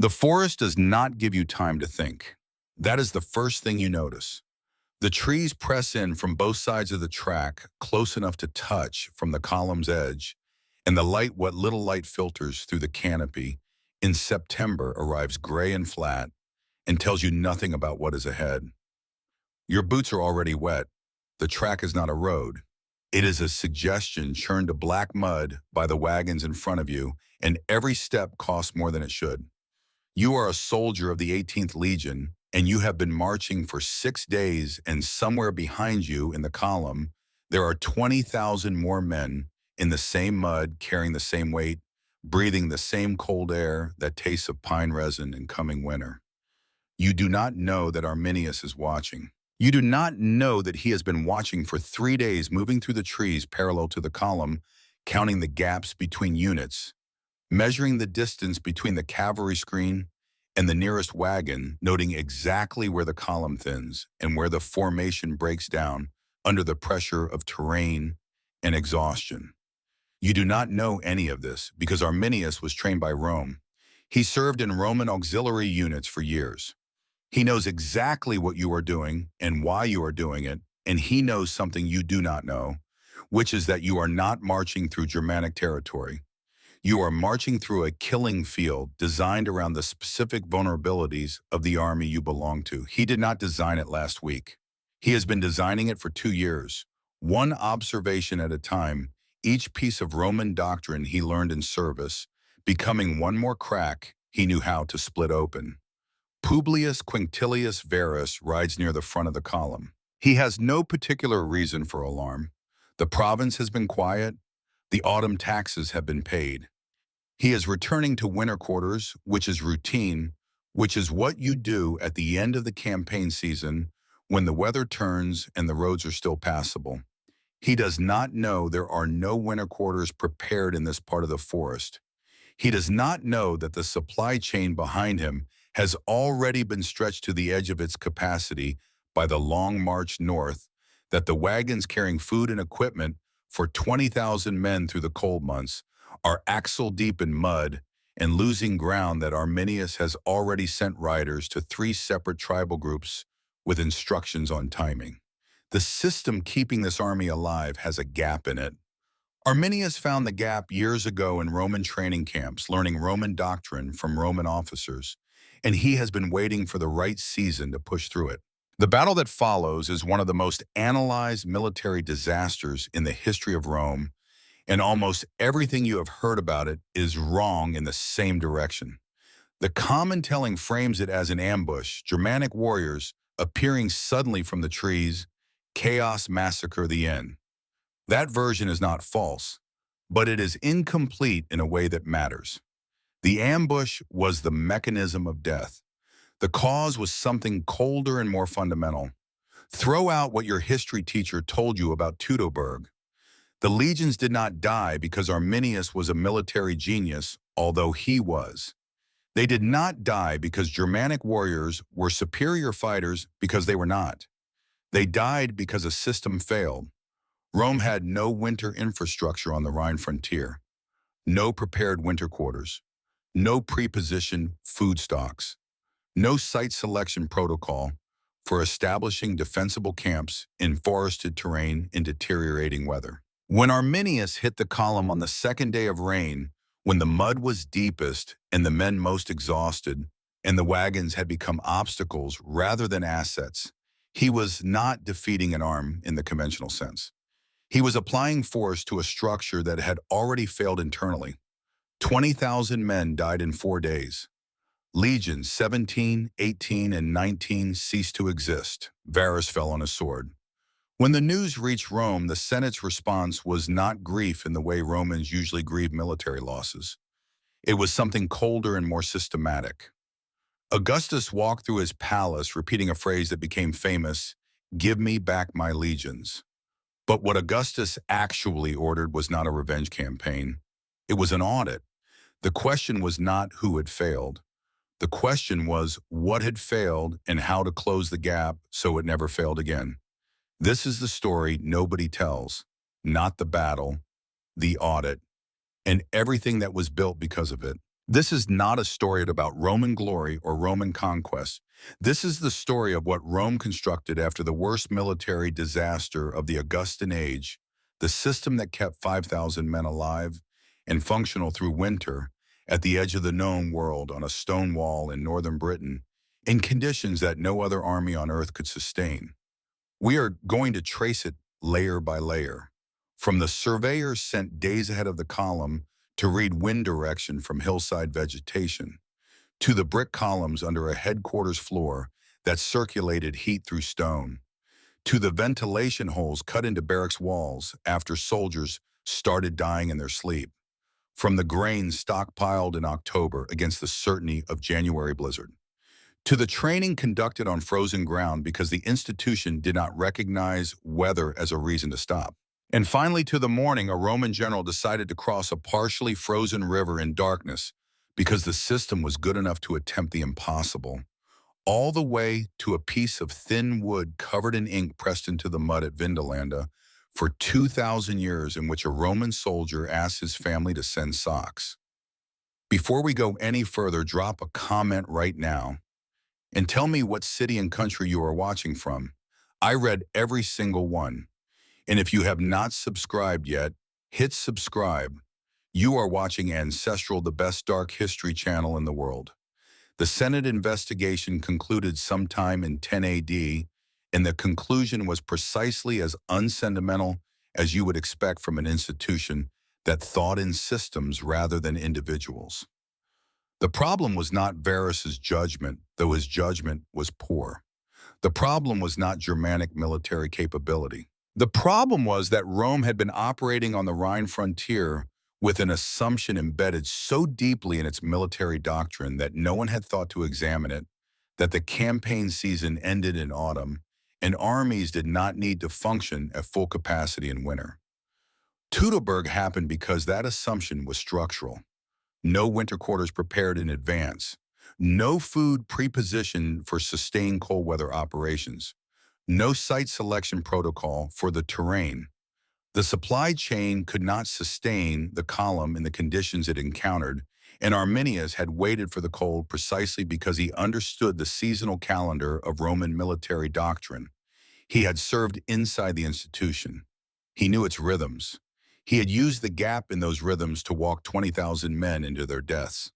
The forest does not give you time to think. That is the first thing you notice. The trees press in from both sides of the track, close enough to touch from the column's edge, and what little light filters through the canopy in September arrives gray and flat and tells you nothing about what is ahead. Your boots are already wet. The track is not a road. It is a suggestion churned to black mud by the wagons in front of you, and every step costs more than it should. You are a soldier of the 18th Legion, and you have been marching for 6 days, and somewhere behind you in the column, there are 20,000 more men in the same mud, carrying the same weight, breathing the same cold air that tastes of pine resin in coming winter. You do not know that Arminius is watching. You do not know that he has been watching for 3 days, moving through the trees parallel to the column, counting the gaps between units, measuring the distance between the cavalry screen and the nearest wagon, noting exactly where the column thins and where the formation breaks down under the pressure of terrain and exhaustion. You do not know any of this because Arminius was trained by Rome. He served in Roman auxiliary units for years. He knows exactly what you are doing and why you are doing it, and he knows something you do not know, which is that you are not marching through Germanic territory. You are marching through a killing field designed around the specific vulnerabilities of the army you belong to. He did not design it last week. He has been designing it for 2 years, one observation at a time, each piece of Roman doctrine he learned in service, becoming one more crack he knew how to split open. Publius Quinctilius Varus rides near the front of the column. He has no particular reason for alarm. The province has been quiet. The autumn taxes have been paid. He is returning to winter quarters, which is routine, which is what you do at the end of the campaign season when the weather turns and the roads are still passable. He does not know there are no winter quarters prepared in this part of the forest. He does not know that the supply chain behind him has already been stretched to the edge of its capacity by the long march north, that the wagons carrying food and equipment for 20,000 men through the cold months are axle deep in mud and losing ground, that Arminius has already sent riders to 3 separate tribal groups with instructions on timing. The system keeping this army alive has a gap in it. Arminius found the gap years ago in Roman training camps, learning Roman doctrine from Roman officers, and he has been waiting for the right season to push through it. The battle that follows is one of the most analyzed military disasters in the history of Rome, and almost everything you have heard about it is wrong in the same direction. The common telling frames it as an ambush, Germanic warriors appearing suddenly from the trees, chaos, massacre, the end. That version is not false, but it is incomplete in a way that matters. The ambush was the mechanism of death. The cause was something colder and more fundamental. Throw out what your history teacher told you about Teutoburg. The legions did not die because Arminius was a military genius, although he was. They did not die because Germanic warriors were superior fighters, because they were not. They died because a system failed. Rome had no winter infrastructure on the Rhine frontier, no prepared winter quarters, no pre-positioned food stocks, no site selection protocol for establishing defensible camps in forested terrain in deteriorating weather. When Arminius hit the column on the 2nd day of rain, when the mud was deepest and the men most exhausted, and the wagons had become obstacles rather than assets, he was not defeating an army in the conventional sense. He was applying force to a structure that had already failed internally. 20,000 men died in 4 days. Legions 17, 18, and 19 ceased to exist. Varus fell on his sword. When the news reached Rome, the Senate's response was not grief in the way Romans usually grieve military losses. It was something colder and more systematic. Augustus walked through his palace repeating a phrase that became famous, "Give me back my legions." But what Augustus actually ordered was not a revenge campaign. It was an audit. The question was not who had failed. The question was what had failed and how to close the gap so it never failed again. This is the story nobody tells, not the battle, the audit, and everything that was built because of it. This is not a story about Roman glory or Roman conquest. This is the story of what Rome constructed after the worst military disaster of the Augustan age, the system that kept 5,000 men alive and functional through winter at the edge of the known world on a stone wall in northern Britain in conditions that no other army on earth could sustain. We are going to trace it layer by layer, from the surveyors sent days ahead of the column to read wind direction from hillside vegetation, to the brick columns under a headquarters floor that circulated heat through stone, to the ventilation holes cut into barracks walls after soldiers started dying in their sleep, from the grain stockpiled in October against the certainty of January blizzard, to the training conducted on frozen ground because the institution did not recognize weather as a reason to stop. And finally, to the morning a Roman general decided to cross a partially frozen river in darkness because the system was good enough to attempt the impossible, all the way to a piece of thin wood covered in ink pressed into the mud at Vindolanda for 2,000 years, in which a Roman soldier asked his family to send socks. Before we go any further, drop a comment right now and tell me what city and country you are watching from. I read every single one. And if you have not subscribed yet, hit subscribe. You are watching Ancestral, the best dark history channel in the world. The Senate investigation concluded sometime in 10 AD, and the conclusion was precisely as unsentimental as you would expect from an institution that thought in systems rather than individuals. The problem was not Varus's judgment, though his judgment was poor. The problem was not Germanic military capability. The problem was that Rome had been operating on the Rhine frontier with an assumption embedded so deeply in its military doctrine that no one had thought to examine it, that the campaign season ended in autumn, and armies did not need to function at full capacity in winter. Teutoburg happened because that assumption was structural. No winter quarters prepared in advance, no food prepositioned for sustained cold weather operations, no site selection protocol for the terrain. The supply chain could not sustain the column in the conditions it encountered, and Arminius had waited for the cold precisely because he understood the seasonal calendar of Roman military doctrine. He had served inside the institution. He knew its rhythms. He had used the gap in those rhythms to walk 20,000 men into their deaths.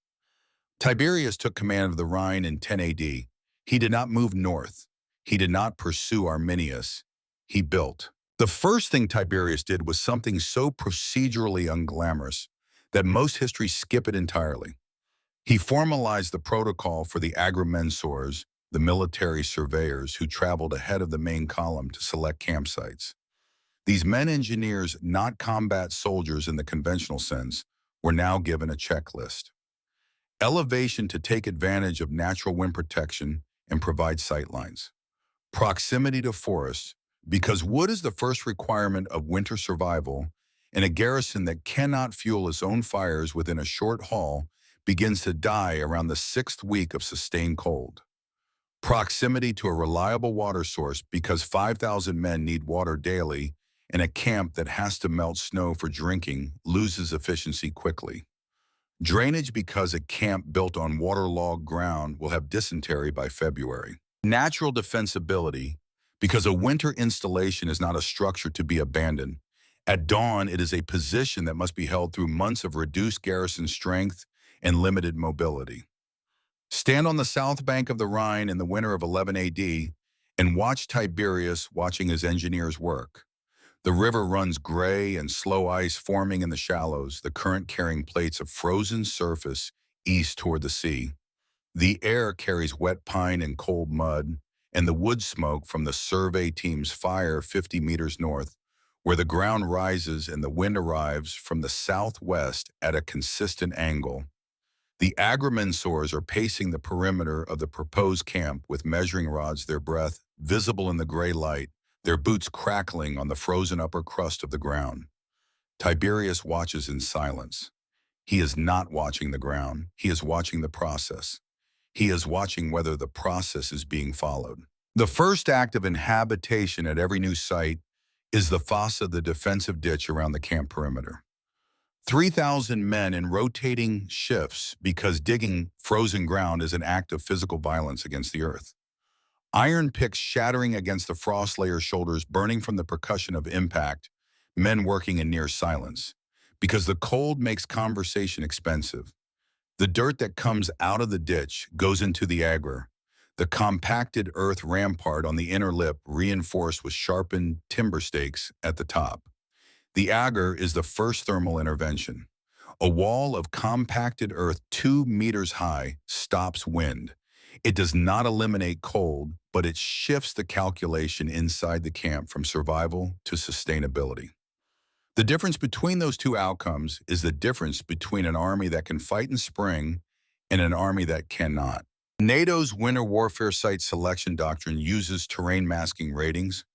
Tiberius took command of the Rhine in 10 AD. He did not move north. He did not pursue Arminius. He built. The first thing Tiberius did was something so procedurally unglamorous that most histories skip it entirely. He formalized the protocol for the agrimensors, the military surveyors who traveled ahead of the main column to select campsites. These men engineers, not combat soldiers in the conventional sense, were now given a checklist. Elevation to take advantage of natural wind protection and provide sightlines. Proximity to forests, because wood is the first requirement of winter survival, and a garrison that cannot fuel its own fires within a short haul begins to die around the 6th week of sustained cold. Proximity to a reliable water source, because 5,000 men need water daily, and a camp that has to melt snow for drinking loses efficiency quickly. Drainage, because a camp built on waterlogged ground will have dysentery by February. Natural defensibility, because a winter installation is not a structure to be abandoned. At dawn, it is a position that must be held through months of reduced garrison strength and limited mobility. Stand on the south bank of the Rhine in the winter of 11 AD and watch Tiberius watching his engineers work. The river runs gray and slow ice forming in the shallows, the current carrying plates of frozen surface east toward the sea. The air carries wet pine and cold mud, and the wood smoke from the survey team's fire 50 meters north, where the ground rises and the wind arrives from the southwest at a consistent angle. The agrimensors are pacing the perimeter of the proposed camp with measuring rods, their breath visible in the gray light, their boots crackling on the frozen upper crust of the ground. Tiberius watches in silence. He is not watching the ground. He is watching the process. He is watching whether the process is being followed. The first act of inhabitation at every new site is the fossa, the defensive ditch around the camp perimeter. 3,000 men in rotating shifts because digging frozen ground is an act of physical violence against the earth. Iron picks shattering against the frost layer's shoulders, burning from the percussion of impact, men working in near silence. Because the cold makes conversation expensive. The dirt that comes out of the ditch goes into the agar, the compacted earth rampart on the inner lip reinforced with sharpened timber stakes at the top. The agar is the first thermal intervention. A wall of compacted earth 2 meters high stops wind. It does not eliminate cold, but it shifts the calculation inside the camp from survival to sustainability. The difference between those two outcomes is the difference between an army that can fight in spring and an army that cannot. NATO's winter warfare site selection doctrine uses terrain masking ratings,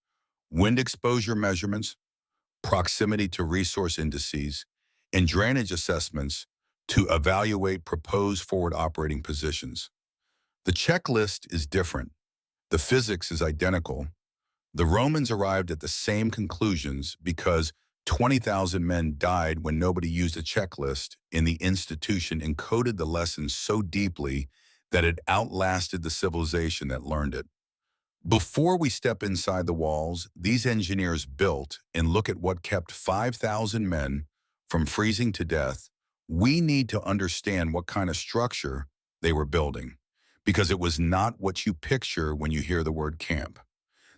wind exposure measurements, proximity to resource indices, and drainage assessments to evaluate proposed forward operating positions. The checklist is different. The physics is identical. The Romans arrived at the same conclusions because 20,000 men died when nobody used a checklist, and the institution encoded the lessons so deeply that it outlasted the civilization that learned it. Before we step inside the walls, these engineers built and look at what kept 5,000 men from freezing to death. We need to understand what kind of structure they were building, because it was not what you picture when you hear the word camp.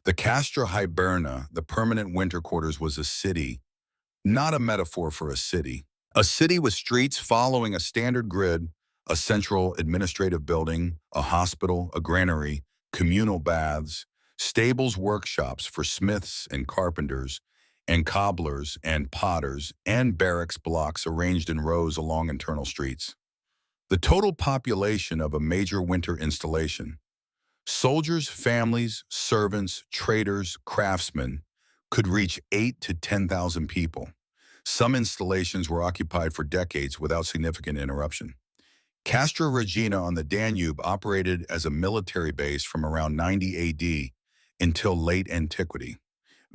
The Castra Hiberna, the permanent winter quarters, was a city, not a metaphor for a city. A city with streets following a standard grid, a central administrative building, a hospital, a granary, communal baths, stables, workshops for smiths and carpenters, and cobblers and potters, and barracks blocks arranged in rows along internal streets. The total population of a major winter installation, soldiers, families, servants, traders, craftsmen, could reach 8 to 10,000 people. Some installations were occupied for decades without significant interruption. Castra Regina on the Danube operated as a military base from around 90 AD until late antiquity.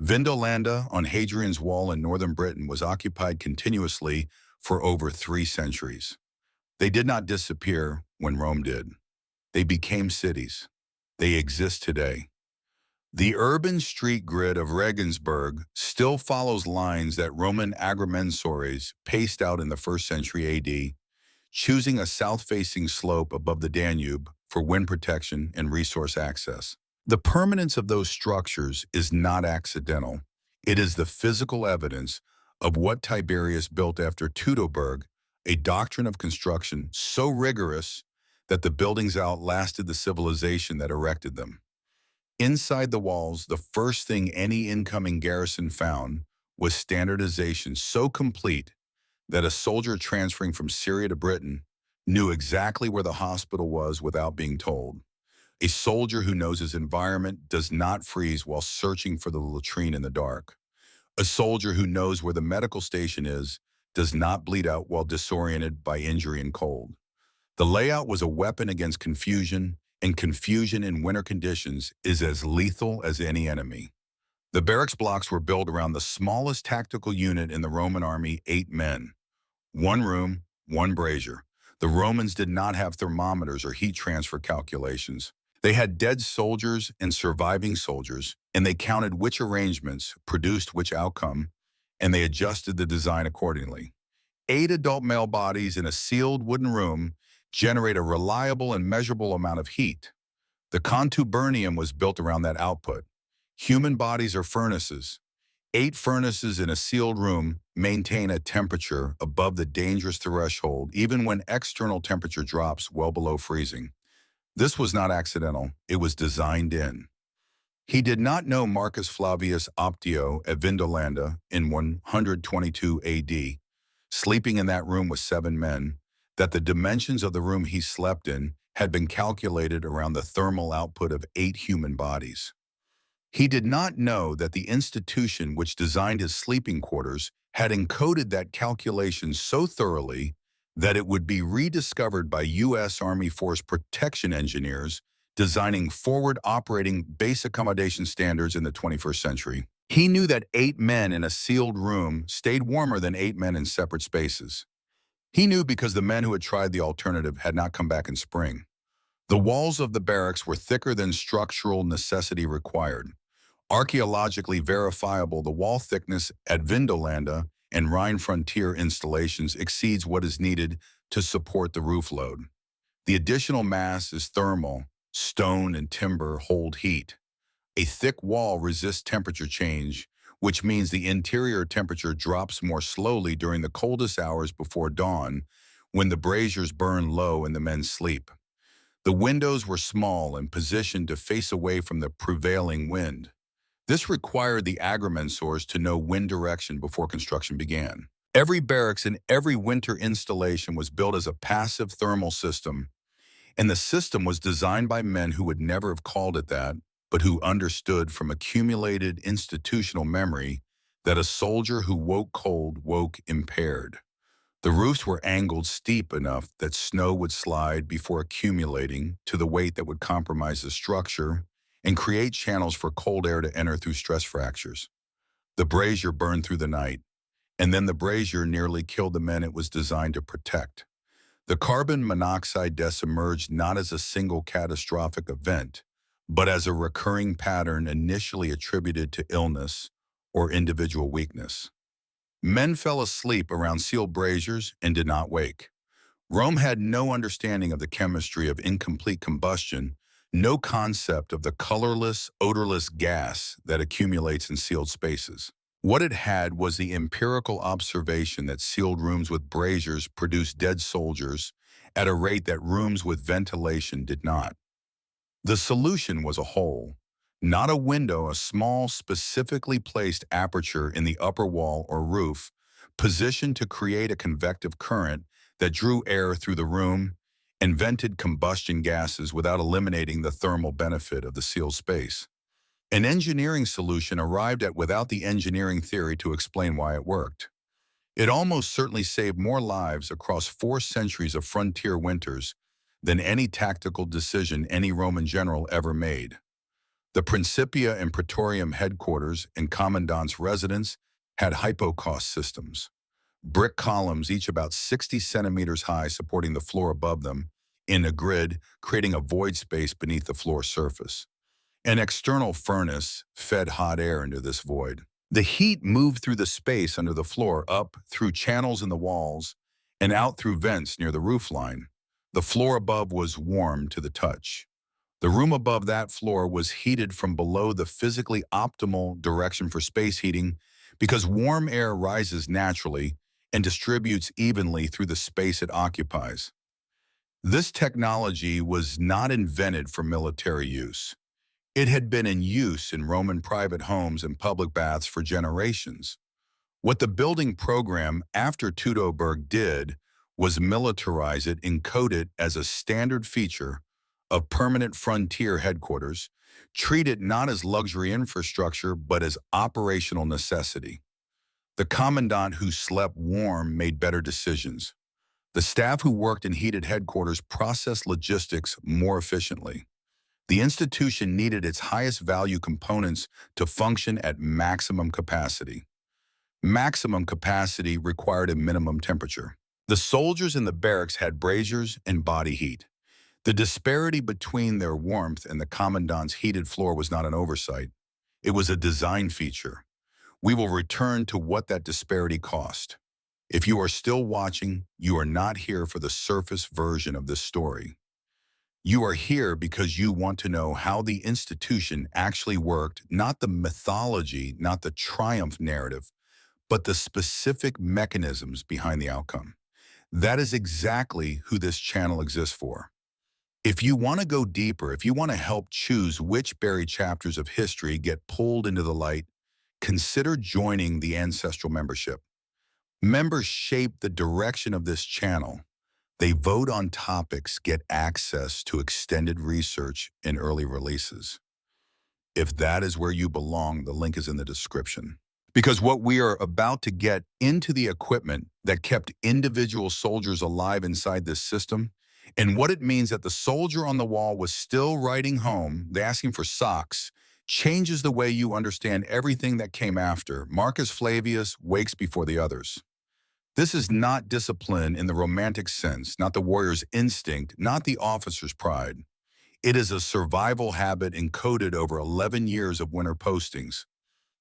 Vindolanda on Hadrian's Wall in northern Britain was occupied continuously for over 3 centuries. They did not disappear when Rome did. They became cities. They exist today. The urban street grid of Regensburg still follows lines that Roman agrimensores paced out in the 1st century AD, choosing a south-facing slope above the Danube for wind protection and resource access. The permanence of those structures is not accidental. It is the physical evidence of what Tiberius built after Teutoburg, a doctrine of construction so rigorous that the buildings outlasted the civilization that erected them. Inside the walls, the first thing any incoming garrison found was standardization so complete that a soldier transferring from Syria to Britain knew exactly where the hospital was without being told. A soldier who knows his environment does not freeze while searching for the latrine in the dark. A soldier who knows where the medical station is does not bleed out while disoriented by injury and cold. The layout was a weapon against confusion, and confusion in winter conditions is as lethal as any enemy. The barracks blocks were built around the smallest tactical unit in the Roman army, 8 men. 1 room, 1 brazier. The Romans did not have thermometers or heat transfer calculations. They had dead soldiers and surviving soldiers, and they counted which arrangements produced which outcome, and they adjusted the design accordingly. 8 adult male bodies in a sealed wooden room generate a reliable and measurable amount of heat. The contubernium was built around that output. Human bodies are furnaces. 8 furnaces in a sealed room maintain a temperature above the dangerous threshold, even when external temperature drops well below freezing. This was not accidental. It was designed in. He did not know Marcus Flavius Optio at Vindolanda in 122 AD, sleeping in that room with 7 men, that the dimensions of the room he slept in had been calculated around the thermal output of 8 human bodies. He did not know that the institution which designed his sleeping quarters had encoded that calculation so thoroughly that it would be rediscovered by U.S. Army Force Protection engineers designing forward operating base accommodation standards in the 21st century. He knew that 8 men in a sealed room stayed warmer than 8 men in separate spaces. He knew because the men who had tried the alternative had not come back in spring. The walls of the barracks were thicker than structural necessity required. Archaeologically verifiable, the wall thickness at Vindolanda and Rhine frontier installations exceeds what is needed to support the roof load. The additional mass is thermal. Stone and timber hold heat. A thick wall resists temperature change, which means the interior temperature drops more slowly during the coldest hours before dawn, when the braziers burn low and the men sleep. The windows were small and positioned to face away from the prevailing wind. This required the agrimensors to know wind direction before construction began. Every barracks and every winter installation was built as a passive thermal system, and the system was designed by men who would never have called it that, but who understood from accumulated institutional memory that a soldier who woke cold woke impaired. The roofs were angled steep enough that snow would slide before accumulating to the weight that would compromise the structure and create channels for cold air to enter through stress fractures. The brazier burned through the night, and then the brazier nearly killed the men it was designed to protect. The carbon monoxide deaths emerged not as a single catastrophic event, but as a recurring pattern initially attributed to illness or individual weakness. Men fell asleep around sealed braziers and did not wake. Rome had no understanding of the chemistry of incomplete combustion, no concept of the colorless, odorless gas that accumulates in sealed spaces. What it had was the empirical observation that sealed rooms with braziers produced dead soldiers at a rate that rooms with ventilation did not. The solution was a hole, not a window, a small, specifically placed aperture in the upper wall or roof, positioned to create a convective current that drew air through the room and vented combustion gases without eliminating the thermal benefit of the sealed space. An engineering solution arrived at without the engineering theory to explain why it worked. It almost certainly saved more lives across 4 centuries of frontier winters than any tactical decision any Roman general ever made. The Principia and Praetorium headquarters and commandant's residence had hypocaust systems, brick columns each about 60 centimeters high supporting the floor above them in a grid, creating a void space beneath the floor surface. An external furnace fed hot air into this void. The heat moved through the space under the floor, up through channels in the walls, and out through vents near the roofline. The floor above was warm to the touch. The room above that floor was heated from below the physically optimal direction for space heating because warm air rises naturally and distributes evenly through the space it occupies. This technology was not invented for military use. It had been in use in Roman private homes and public baths for generations. What the building program after Teutoburg did was militarize it and code it as a standard feature of permanent frontier headquarters, treat it not as luxury infrastructure but as operational necessity. The commandant who slept warm made better decisions. The staff who worked in heated headquarters processed logistics more efficiently. The institution needed its highest value components to function at maximum capacity. Maximum capacity required a minimum temperature. The soldiers in the barracks had braziers and body heat. The disparity between their warmth and the commandant's heated floor was not an oversight. It was a design feature. We will return to what that disparity cost. If you are still watching, you are not here for the surface version of this story. You are here because you want to know how the institution actually worked, not the mythology, not the triumph narrative, but the specific mechanisms behind the outcome. That is exactly who this channel exists for. If you want to go deeper, if you want to help choose which buried chapters of history get pulled into the light, consider joining the Ancestral membership. Members shape the direction of this channel. They vote on topics, get access to extended research and early releases. If that is where you belong, the link is in the description. Because what we are about to get into the equipment that kept individual soldiers alive inside this system, and what it means that the soldier on the wall was still writing home, asking for socks, changes the way you understand everything that came after. Marcus Flavius wakes before the others. This is not discipline in the romantic sense, not the warrior's instinct, not the officer's pride. It is a survival habit encoded over 11 years of winter postings.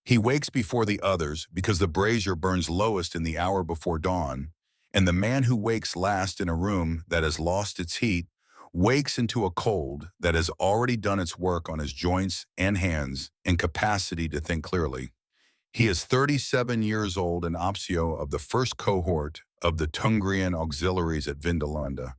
He wakes before the others because the brazier burns lowest in the hour before dawn, and the man who wakes last in a room that has lost its heat wakes into a cold that has already done its work on his joints and hands and capacity to think clearly. He is 37 years old and optio of the first cohort of the Tungrian auxiliaries at Vindolanda,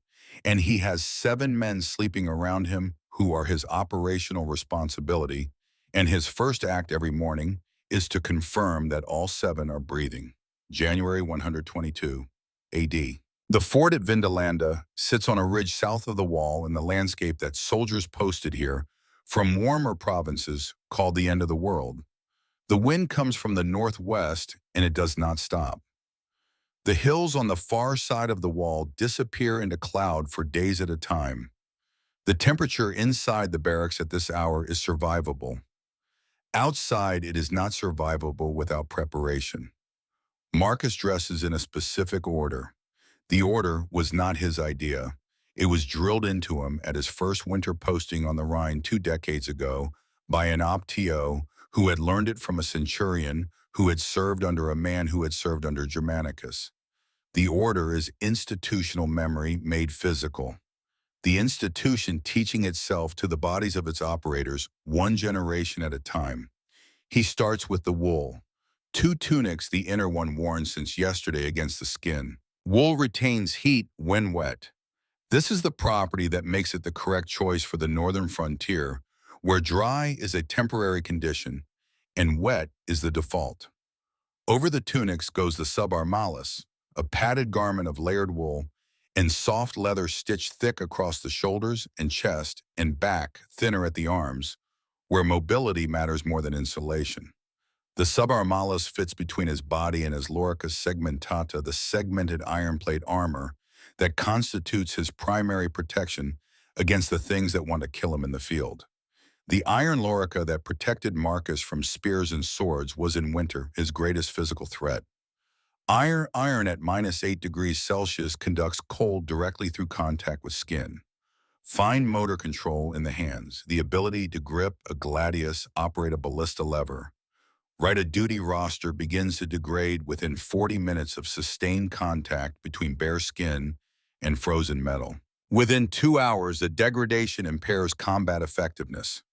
and he has 7 men sleeping around him who are his operational responsibility, and his first act every morning is to confirm that all 7 are breathing. January 122 AD. The fort at Vindolanda sits on a ridge south of the wall in the landscape that soldiers posted here from warmer provinces called the end of the world. The wind comes from the northwest and it does not stop. The hills on the far side of the wall disappear into cloud for days at a time. The temperature inside the barracks at this hour is survivable. Outside, it is not survivable without preparation. Marcus dresses in a specific order. The order was not his idea. It was drilled into him at his first winter posting on the Rhine 2 decades ago by an optio who had learned it from a centurion who had served under a man who had served under Germanicus. The order is institutional memory made physical. The institution teaching itself to the bodies of its operators 1 generation at a time. He starts with the wool. 2 tunics, the inner one worn since yesterday against the skin. Wool retains heat when wet. This is the property that makes it the correct choice for the northern frontier, where dry is a temporary condition and wet is the default. Over the tunics goes the subarmalis, a padded garment of layered wool and soft leather stitched thick across the shoulders and chest and back, thinner at the arms, where mobility matters more than insulation. The subarmalis fits between his body and his lorica segmentata, the segmented iron plate armor that constitutes his primary protection against the things that want to kill him in the field. The iron lorica that protected Marcus from spears and swords was in winter his greatest physical threat. Iron at -8 degrees Celsius conducts cold directly through contact with skin. Fine motor control in the hands, the ability to grip a gladius, operate a ballista lever, write a duty roster begins to degrade within 40 minutes of sustained contact between bare skin and frozen metal. Within 2 hours, the degradation impairs combat effectiveness.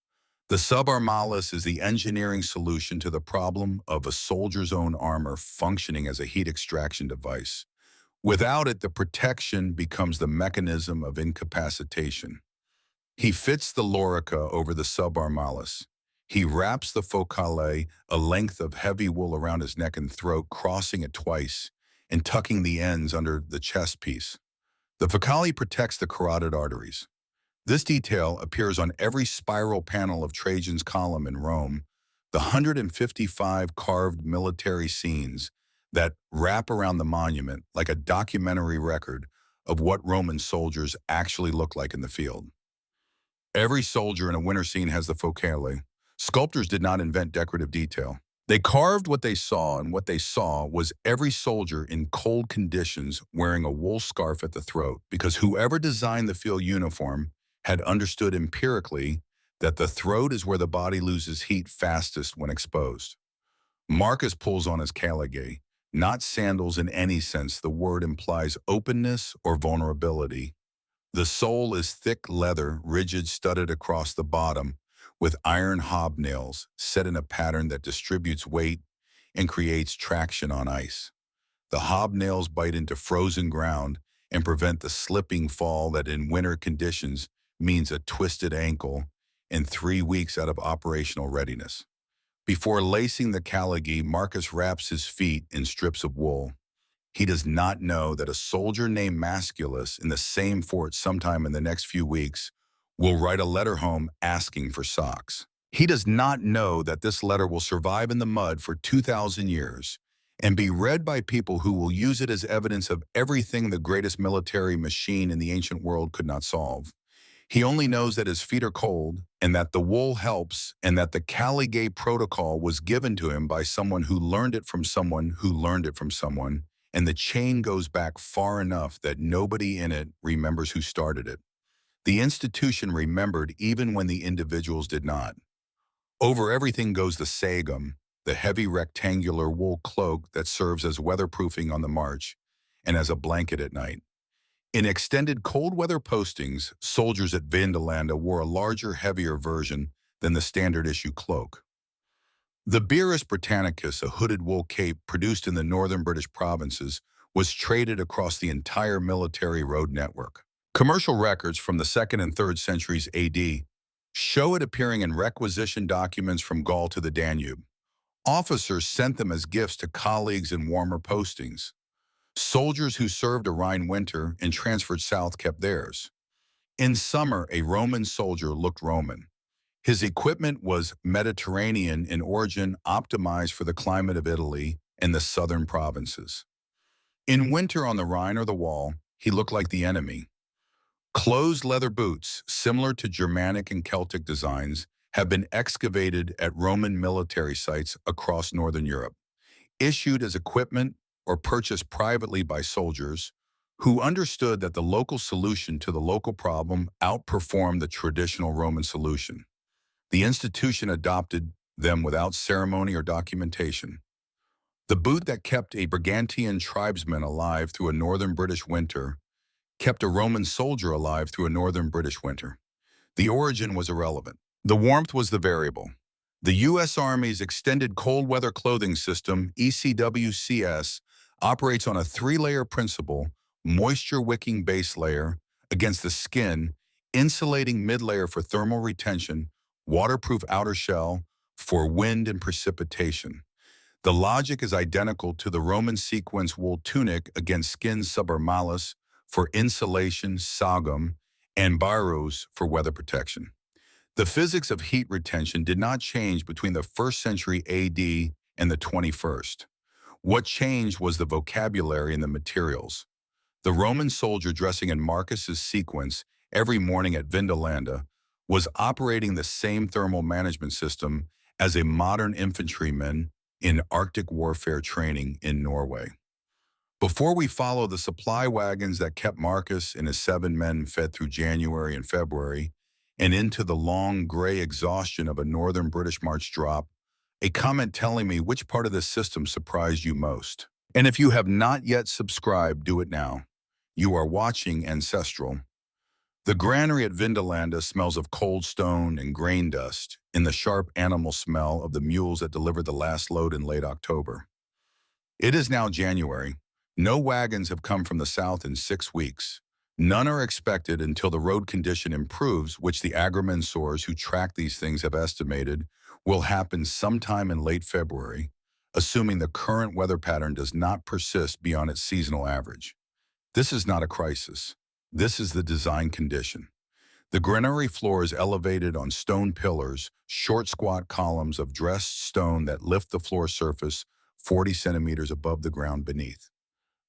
The subarmalis is the engineering solution to the problem of a soldier's own armor functioning as a heat extraction device. Without it, the protection becomes the mechanism of incapacitation. He fits the lorica over the subarmalis. He wraps the focale, a length of heavy wool around his neck and throat, crossing it twice and tucking the ends under the chest piece. The focale protects the carotid arteries. This detail appears on every spiral panel of Trajan's column in Rome, the 155 carved military scenes that wrap around the monument like a documentary record of what Roman soldiers actually look like in the field. Every soldier in a winter scene has the focale. Sculptors did not invent decorative detail. They carved what they saw, and what they saw was every soldier in cold conditions wearing a wool scarf at the throat, because whoever designed the field uniform had understood empirically that the throat is where the body loses heat fastest when exposed. Marcus pulls on his caligae, not sandals in any sense. The word implies openness or vulnerability. The sole is thick leather, rigid, studded across the bottom, with iron hobnails set in a pattern that distributes weight and creates traction on ice. The hobnails bite into frozen ground and prevent the slipping fall that in winter conditions means a twisted ankle and 3 weeks out of operational readiness. Before lacing the caligae, Marcus wraps his feet in strips of wool. He does not know that a soldier named Masculus in the same fort sometime in the next few weeks will write a letter home asking for socks. He does not know that this letter will survive in the mud for 2,000 years and be read by people who will use it as evidence of everything the greatest military machine in the ancient world could not solve. He only knows that his feet are cold and that the wool helps and that the Caligay protocol was given to him by someone who learned it from someone who learned it from someone, and the chain goes back far enough that nobody in it remembers who started it. The institution remembered even when the individuals did not. Over everything goes the sagum, the heavy rectangular wool cloak that serves as weatherproofing on the march and as a blanket at night. In extended cold weather postings, soldiers at Vindolanda wore a larger, heavier version than the standard issue cloak. The Beerus Britannicus, a hooded wool cape produced in the northern British provinces, was traded across the entire military road network. Commercial records from the 2nd and 3rd centuries AD show it appearing in requisition documents from Gaul to the Danube. Officers sent them as gifts to colleagues in warmer postings. Soldiers who served a Rhine winter and transferred south kept theirs. In summer, a Roman soldier looked Roman. His equipment was Mediterranean in origin, optimized for the climate of Italy and the southern provinces. In winter on the Rhine or the Wall, he looked like the enemy. Closed leather boots, similar to Germanic and Celtic designs, have been excavated at Roman military sites across northern Europe. Issued as equipment or purchased privately by soldiers who understood that the local solution to the local problem outperformed the traditional Roman solution. The institution adopted them without ceremony or documentation. The boot that kept a Brigantian tribesman alive through a northern British winter kept a Roman soldier alive through a northern British winter. The origin was irrelevant. The warmth was the variable. The U.S. Army's Extended Cold Weather Clothing System, ECWCS, operates on a 3-layer principle: moisture-wicking base layer against the skin, insulating mid-layer for thermal retention, waterproof outer shell for wind and precipitation. The logic is identical to the Roman sequence wool tunic against skin subarmalis for insulation, sagum, and biros for weather protection. The physics of heat retention did not change between the 1st century AD and the 21st. What changed was the vocabulary and the materials. The Roman soldier dressing in Marcus's sequence every morning at Vindolanda was operating the same thermal management system as a modern infantryman in Arctic warfare training in Norway. Before we follow the supply wagons that kept Marcus and his 7 men fed through January and February, and into the long gray exhaustion of a northern British March drop, a comment telling me which part of this system surprised you most. And if you have not yet subscribed, do it now. You are watching Ancestral. The granary at Vindolanda smells of cold stone and grain dust, in the sharp animal smell of the mules that delivered the last load in late October. It is now January. No wagons have come from the south in 6 weeks. None are expected until the road condition improves, which the agrimensors who track these things have estimated will happen sometime in late February, assuming the current weather pattern does not persist beyond its seasonal average. This is not a crisis. This is the design condition. The granary floor is elevated on stone pillars, short squat columns of dressed stone that lift the floor surface 40 centimeters above the ground beneath.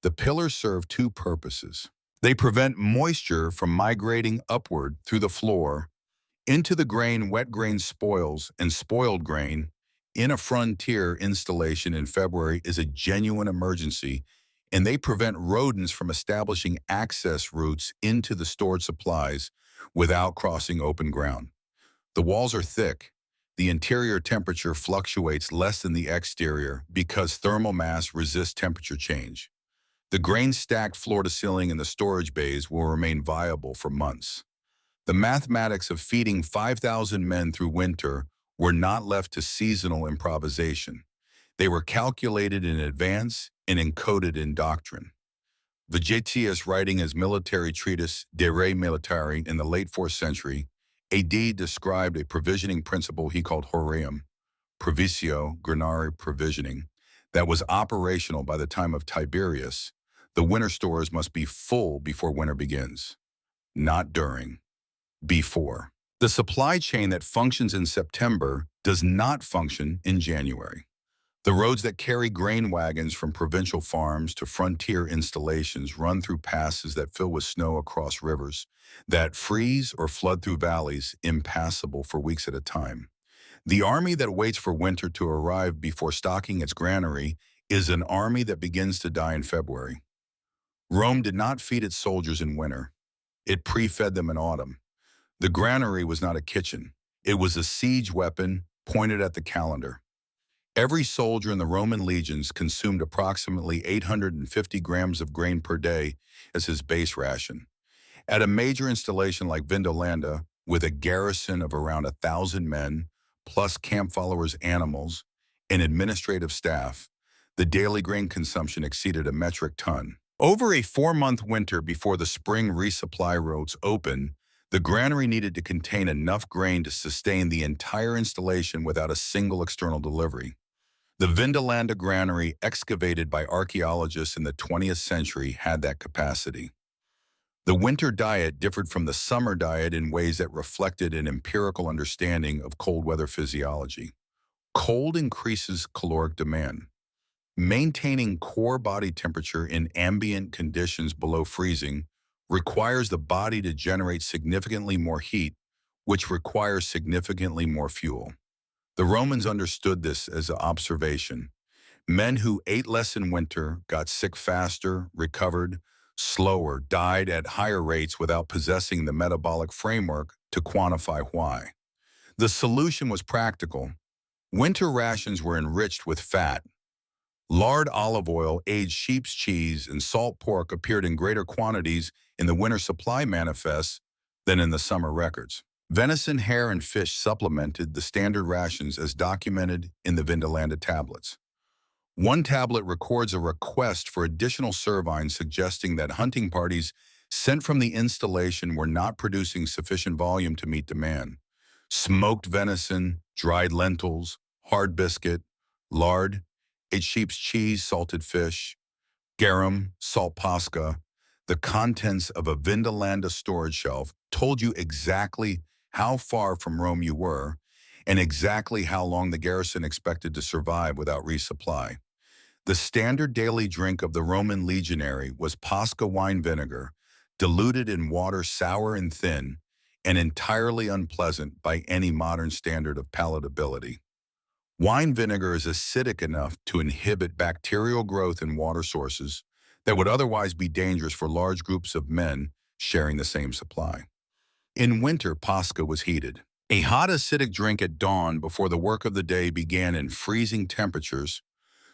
The pillars serve 2 purposes. They prevent moisture from migrating upward through the floor into the grain. Wet grain spoils, and spoiled grain in a frontier installation in February is a genuine emergency, and they prevent rodents from establishing access routes into the stored supplies without crossing open ground. The walls are thick. The interior temperature fluctuates less than the exterior because thermal mass resists temperature change. The grain stacked floor to ceiling in the storage bays will remain viable for months. The mathematics of feeding 5,000 men through winter were not left to seasonal improvisation. They were calculated in advance and encoded in doctrine. Vegetius, writing his military treatise De Re Militari in the late 4th century AD, described a provisioning principle he called Horeum, Provisio, granary provisioning, that was operational by the time of Tiberius. The winter stores must be full before winter begins, not during, before. The supply chain that functions in September does not function in January. The roads that carry grain wagons from provincial farms to frontier installations run through passes that fill with snow across rivers that freeze or flood through valleys impassable for weeks at a time. The army that waits for winter to arrive before stocking its granary is an army that begins to die in February. Rome did not feed its soldiers in winter. It pre-fed them in autumn. The granary was not a kitchen. It was a siege weapon pointed at the calendar. Every soldier in the Roman legions consumed approximately 850 grams of grain per day as his base ration. At a major installation like Vindolanda, with a garrison of around 1,000 men, plus camp followers' animals, and administrative staff, the daily grain consumption exceeded a metric ton. Over a 4-month winter before the spring resupply routes opened, the granary needed to contain enough grain to sustain the entire installation without a single external delivery. The Vindolanda granary, excavated by archaeologists in the 20th century, had that capacity. The winter diet differed from the summer diet in ways that reflected an empirical understanding of cold weather physiology. Cold increases caloric demand. Maintaining core body temperature in ambient conditions below freezing requires the body to generate significantly more heat, which requires significantly more fuel. The Romans understood this as an observation. Men who ate less in winter got sick faster, recovered slower, died at higher rates without possessing the metabolic framework to quantify why. The solution was practical. Winter rations were enriched with fat. Lard olive oil, aged sheep's cheese, and salt pork appeared in greater quantities in the winter supply manifests than in the summer records. Venison, hare, and fish supplemented the standard rations as documented in the Vindolanda tablets. One tablet records a request for additional cervines suggesting that hunting parties sent from the installation were not producing sufficient volume to meet demand. Smoked venison, dried lentils, hard biscuit, lard, aged sheep's cheese, salted fish, garum, salt pasca. The contents of a Vindolanda storage shelf told you exactly how far from Rome you were and exactly how long the garrison expected to survive without resupply. The standard daily drink of the Roman legionary was Pasca wine vinegar, diluted in water sour and thin, and entirely unpleasant by any modern standard of palatability. Wine vinegar is acidic enough to inhibit bacterial growth in water sources that would otherwise be dangerous for large groups of men sharing the same supply. In winter, Pasca was heated. A hot acidic drink at dawn before the work of the day began in freezing temperatures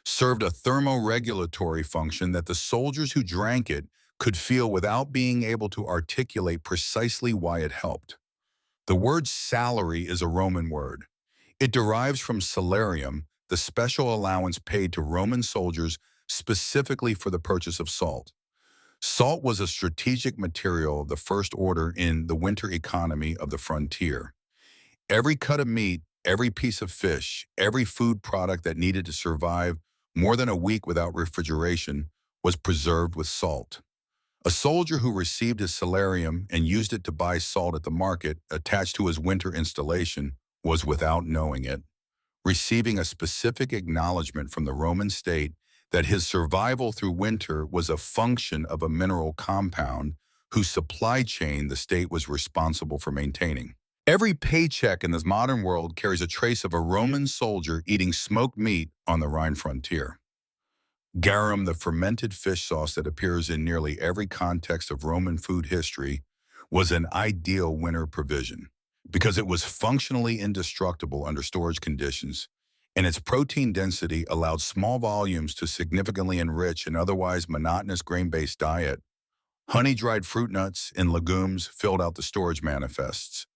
served a thermoregulatory function that the soldiers who drank it could feel without being able to articulate precisely why it helped. The word salary is a Roman word. It derives from salarium, the special allowance paid to Roman soldiers specifically for the purchase of salt. Salt was a strategic material of the first order in the winter economy of the frontier. Every cut of meat, every piece of fish, every food product that needed to survive more than a week without refrigeration was preserved with salt. A soldier who received his salarium and used it to buy salt at the market attached to his winter installation was, without knowing it, receiving a specific acknowledgement from the Roman state that his survival through winter was a function of a mineral compound whose supply chain the state was responsible for maintaining. Every paycheck in this modern world carries a trace of a Roman soldier eating smoked meat on the Rhine frontier. Garum, the fermented fish sauce that appears in nearly every context of Roman food history, was an ideal winter provision because it was functionally indestructible under storage conditions, and its protein density allowed small volumes to significantly enrich an otherwise monotonous grain-based diet. Honey-dried fruit nuts and legumes filled out the storage manifests.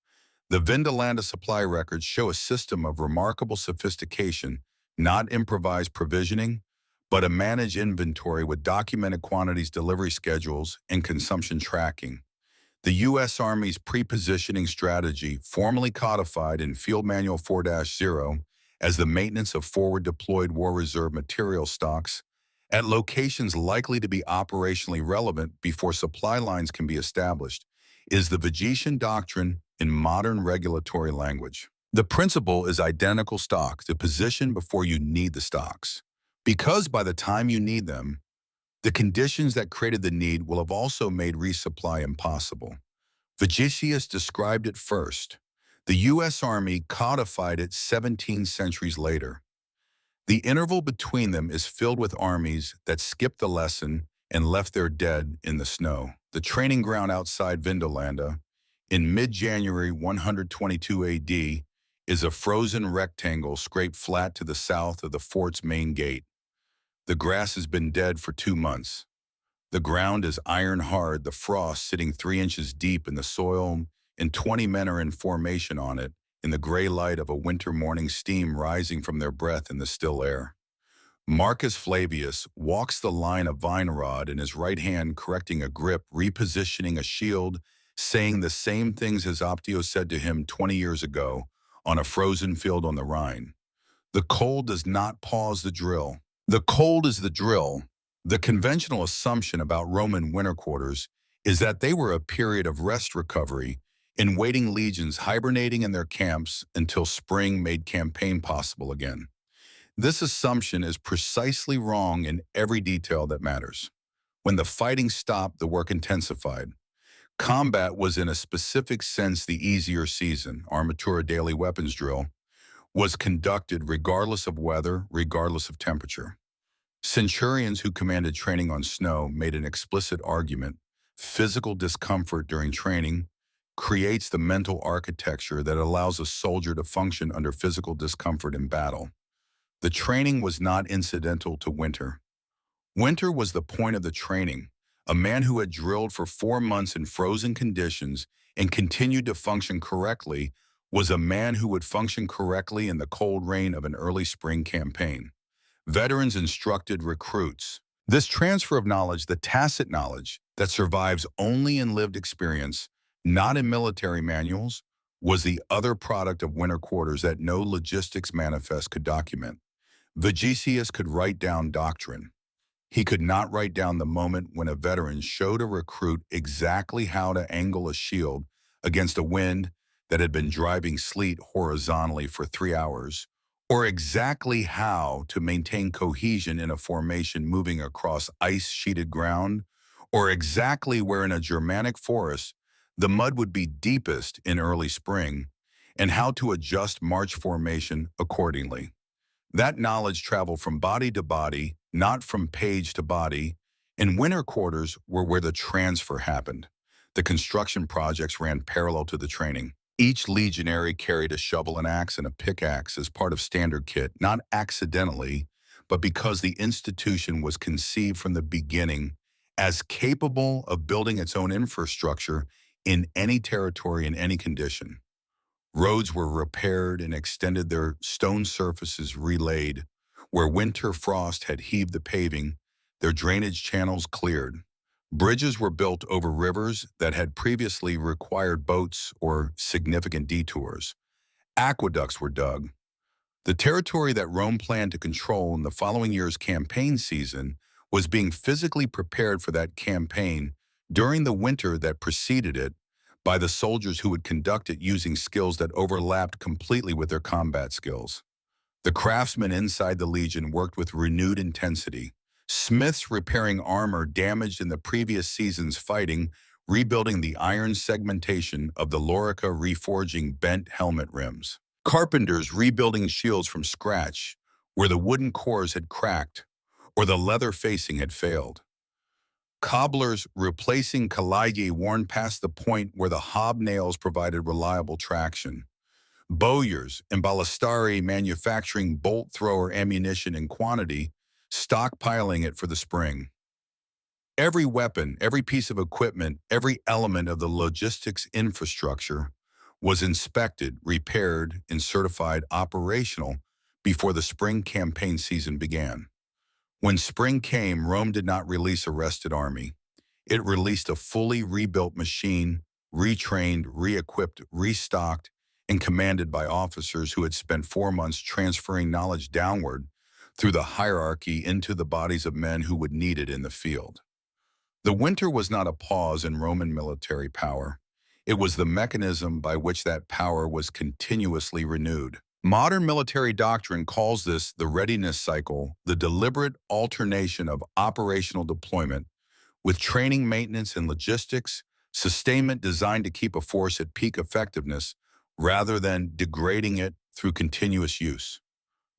The Vindolanda supply records show a system of remarkable sophistication, not improvised provisioning, but a managed inventory with documented quantities, delivery schedules, and consumption tracking. The U.S. Army's pre-positioning strategy, formally codified in Field Manual 4-0 as the maintenance of forward-deployed war reserve material stocks at locations likely to be operationally relevant before supply lines can be established, is the Vegetian doctrine in modern regulatory language. The principle is identical stock, the position before you need the stocks. Because by the time you need them, the conditions that created the need will have also made resupply impossible. Vigesius described it first. The U.S. Army codified it 17 centuries later. The interval between them is filled with armies that skipped the lesson and left their dead in the snow. The training ground outside Vindolanda, in mid-January 122 AD, is a frozen rectangle scraped flat to the south of the fort's main gate. The grass has been dead for 2 months. The ground is iron hard, the frost sitting 3 inches deep in the soil, and 20 men are in formation on it, in the gray light of a winter morning, steam rising from their breath in the still air. Marcus Flavius walks the line of vine rod in his right hand, correcting a grip, repositioning a shield, saying the same things as Optio said to him 20 years ago on a frozen field on the Rhine. The cold does not pause the drill. The cold is the drill. The conventional assumption about Roman winter quarters is that they were a period of rest recovery in waiting legions hibernating in their camps until spring made campaign possible again. This assumption is precisely wrong in every detail that matters. When the fighting stopped, the work intensified. Combat was in a specific sense the easier season. Armatura daily weapons drill was conducted regardless of weather, regardless of temperature. Centurions who commanded training on snow made an explicit argument. Physical discomfort during training creates the mental architecture that allows a soldier to function under physical discomfort in battle. The training was not incidental to winter. Winter was the point of the training. A man who had drilled for 4 months in frozen conditions and continued to function correctly was a man who would function correctly in the cold rain of an early spring campaign. Veterans instructed recruits. This transfer of knowledge, the tacit knowledge that survives only in lived experience, not in military manuals, was the other product of winter quarters that no logistics manifest could document. Vigesius could write down doctrine. He could not write down the moment when a veteran showed a recruit exactly how to angle a shield against a wind that had been driving sleet horizontally for 3 hours, or exactly how to maintain cohesion in a formation moving across ice-sheeted ground, or exactly where in a Germanic forest the mud would be deepest in early spring, and how to adjust march formation accordingly. That knowledge traveled from body to body, not from page to body, and winter quarters were where the transfer happened. The construction projects ran parallel to the training. Each legionary carried a shovel, an axe, and a pickaxe as part of standard kit, not accidentally, but because the institution was conceived from the beginning as capable of building its own infrastructure in any territory, in any condition. Roads were repaired and extended, their stone surfaces relaid. Where winter frost had heaved the paving, their drainage channels cleared. Bridges were built over rivers that had previously required boats or significant detours. Aqueducts were dug. The territory that Rome planned to control in the following year's campaign season was being physically prepared for that campaign during the winter that preceded it by the soldiers who would conduct it using skills that overlapped completely with their combat skills. The craftsmen inside the legion worked with renewed intensity. Smiths repairing armor damaged in the previous season's fighting, rebuilding the iron segmentation of the lorica, reforging bent helmet rims. Carpenters rebuilding shields from scratch where the wooden cores had cracked or the leather facing had failed. Cobblers replacing caligae worn past the point where the hobnails provided reliable traction. Bowyers and ballistari manufacturing bolt-thrower ammunition in quantity, stockpiling it for the spring. Every weapon, every piece of equipment, every element of the logistics infrastructure was inspected, repaired, and certified operational before the spring campaign season began. When spring came, Rome did not release a rested army. It released a fully rebuilt machine, retrained, re-equipped, restocked, and commanded by officers who had spent 4 months transferring knowledge downward through the hierarchy into the bodies of men who would need it in the field. The winter was not a pause in Roman military power. It was the mechanism by which that power was continuously renewed. Modern military doctrine calls this the readiness cycle, the deliberate alternation of operational deployment with training, maintenance, and logistics, sustainment designed to keep a force at peak effectiveness rather than degrading it through continuous use.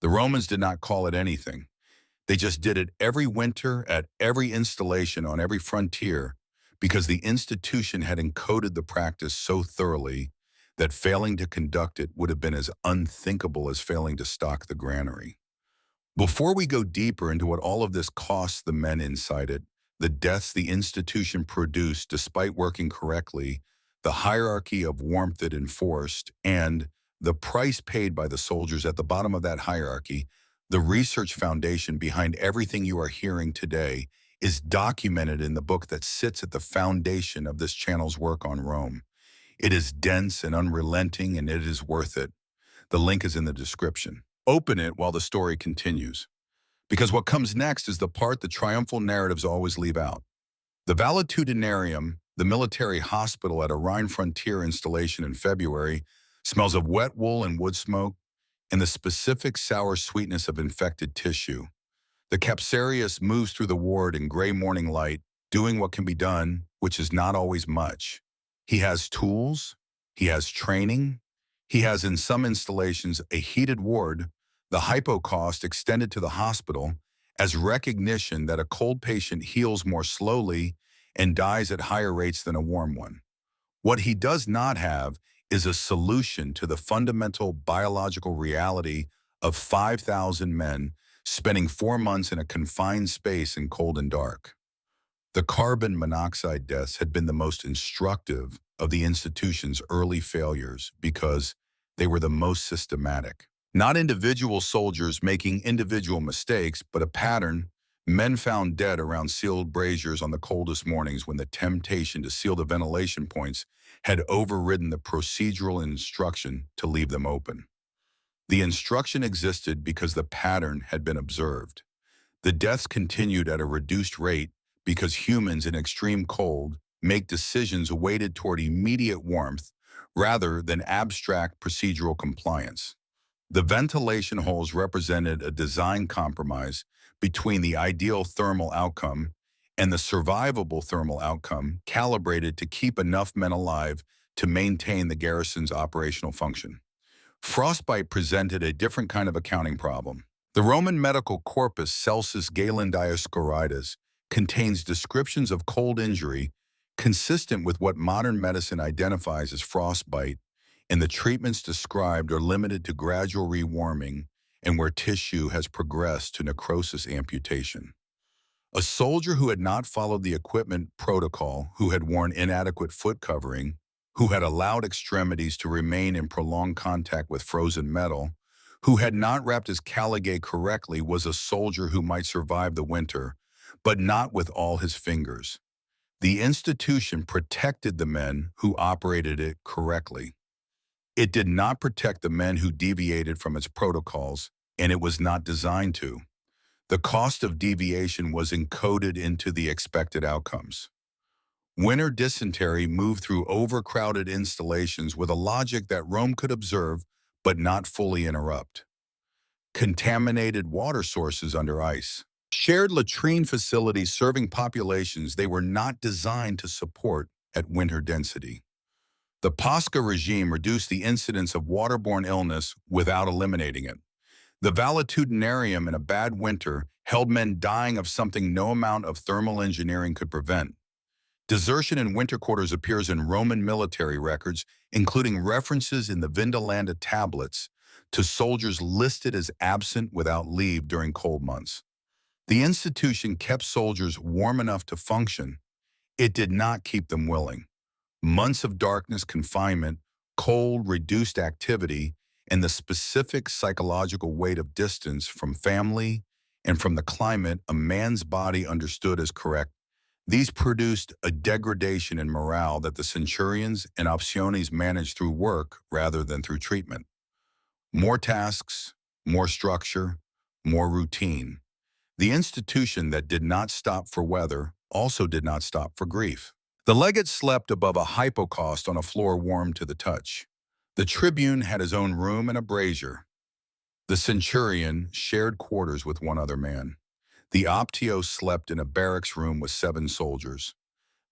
The Romans did not call it anything. They just did it every winter at every installation on every frontier because the institution had encoded the practice so thoroughly that failing to conduct it would have been as unthinkable as failing to stock the granary. Before we go deeper into what all of this costs the men inside it, the deaths the institution produced despite working correctly, the hierarchy of warmth it enforced, and the price paid by the soldiers at the bottom of that hierarchy, the research foundation behind everything you are hearing today is documented in the book that sits at the foundation of this channel's work on Rome. It is dense and unrelenting, and it is worth it. The link is in the description. Open it while the story continues, because what comes next is the part the triumphal narratives always leave out. The Valetudinarium, the military hospital at a Rhine frontier installation in February, smells of wet wool and wood smoke and the specific sour sweetness of infected tissue. The Capsarius moves through the ward in gray morning light, doing what can be done, which is not always much. He has tools, he has training, he has in some installations a heated ward, the hypocaust extended to the hospital as recognition that a cold patient heals more slowly and dies at higher rates than a warm one. What he does not have is a solution to the fundamental biological reality of 5,000 men spending 4 months in a confined space in cold and dark. The carbon monoxide deaths had been the most instructive of the institution's early failures because they were the most systematic. Not individual soldiers making individual mistakes, but a pattern, men found dead around sealed braziers on the coldest mornings when the temptation to seal the ventilation points had overridden the procedural instruction to leave them open. The instruction existed because the pattern had been observed. The deaths continued at a reduced rate because humans in extreme cold make decisions weighted toward immediate warmth rather than abstract procedural compliance. The ventilation holes represented a design compromise between the ideal thermal outcome and the survivable thermal outcome calibrated to keep enough men alive to maintain the garrison's operational function. Frostbite presented a different kind of accounting problem. The Roman medical corpus Celsus Galen Dioscorides contains descriptions of cold injury consistent with what modern medicine identifies as frostbite, and the treatments described are limited to gradual rewarming and where tissue has progressed to necrosis amputation. A soldier who had not followed the equipment protocol, who had worn inadequate foot covering, who had allowed extremities to remain in prolonged contact with frozen metal, who had not wrapped his caligae correctly was a soldier who might survive the winter, but not with all his fingers. The institution protected the men who operated it correctly. It did not protect the men who deviated from its protocols, and it was not designed to. The cost of deviation was encoded into the expected outcomes. Winter dysentery moved through overcrowded installations with a logic that Rome could observe but not fully interrupt. Contaminated water sources under ice. Shared latrine facilities serving populations they were not designed to support at winter density. The Pascha regime reduced the incidence of waterborne illness without eliminating it. The valetudinarium in a bad winter held men dying of something no amount of thermal engineering could prevent. Desertion in winter quarters appears in Roman military records, including references in the Vindolanda tablets to soldiers listed as absent without leave during cold months. The institution kept soldiers warm enough to function. It did not keep them willing. Months of darkness, confinement, cold, reduced activity, and the specific psychological weight of distance from family and from the climate a man's body understood as correct, these produced a degradation in morale that the centurions and optiones managed through work rather than through treatment. More tasks, more structure, more routine. The institution that did not stop for weather also did not stop for grief. The legate slept above a hypocaust on a floor warm to the touch. The tribune had his own room and a brazier. The centurion shared quarters with one other man. The optio slept in a barracks room with 7 soldiers.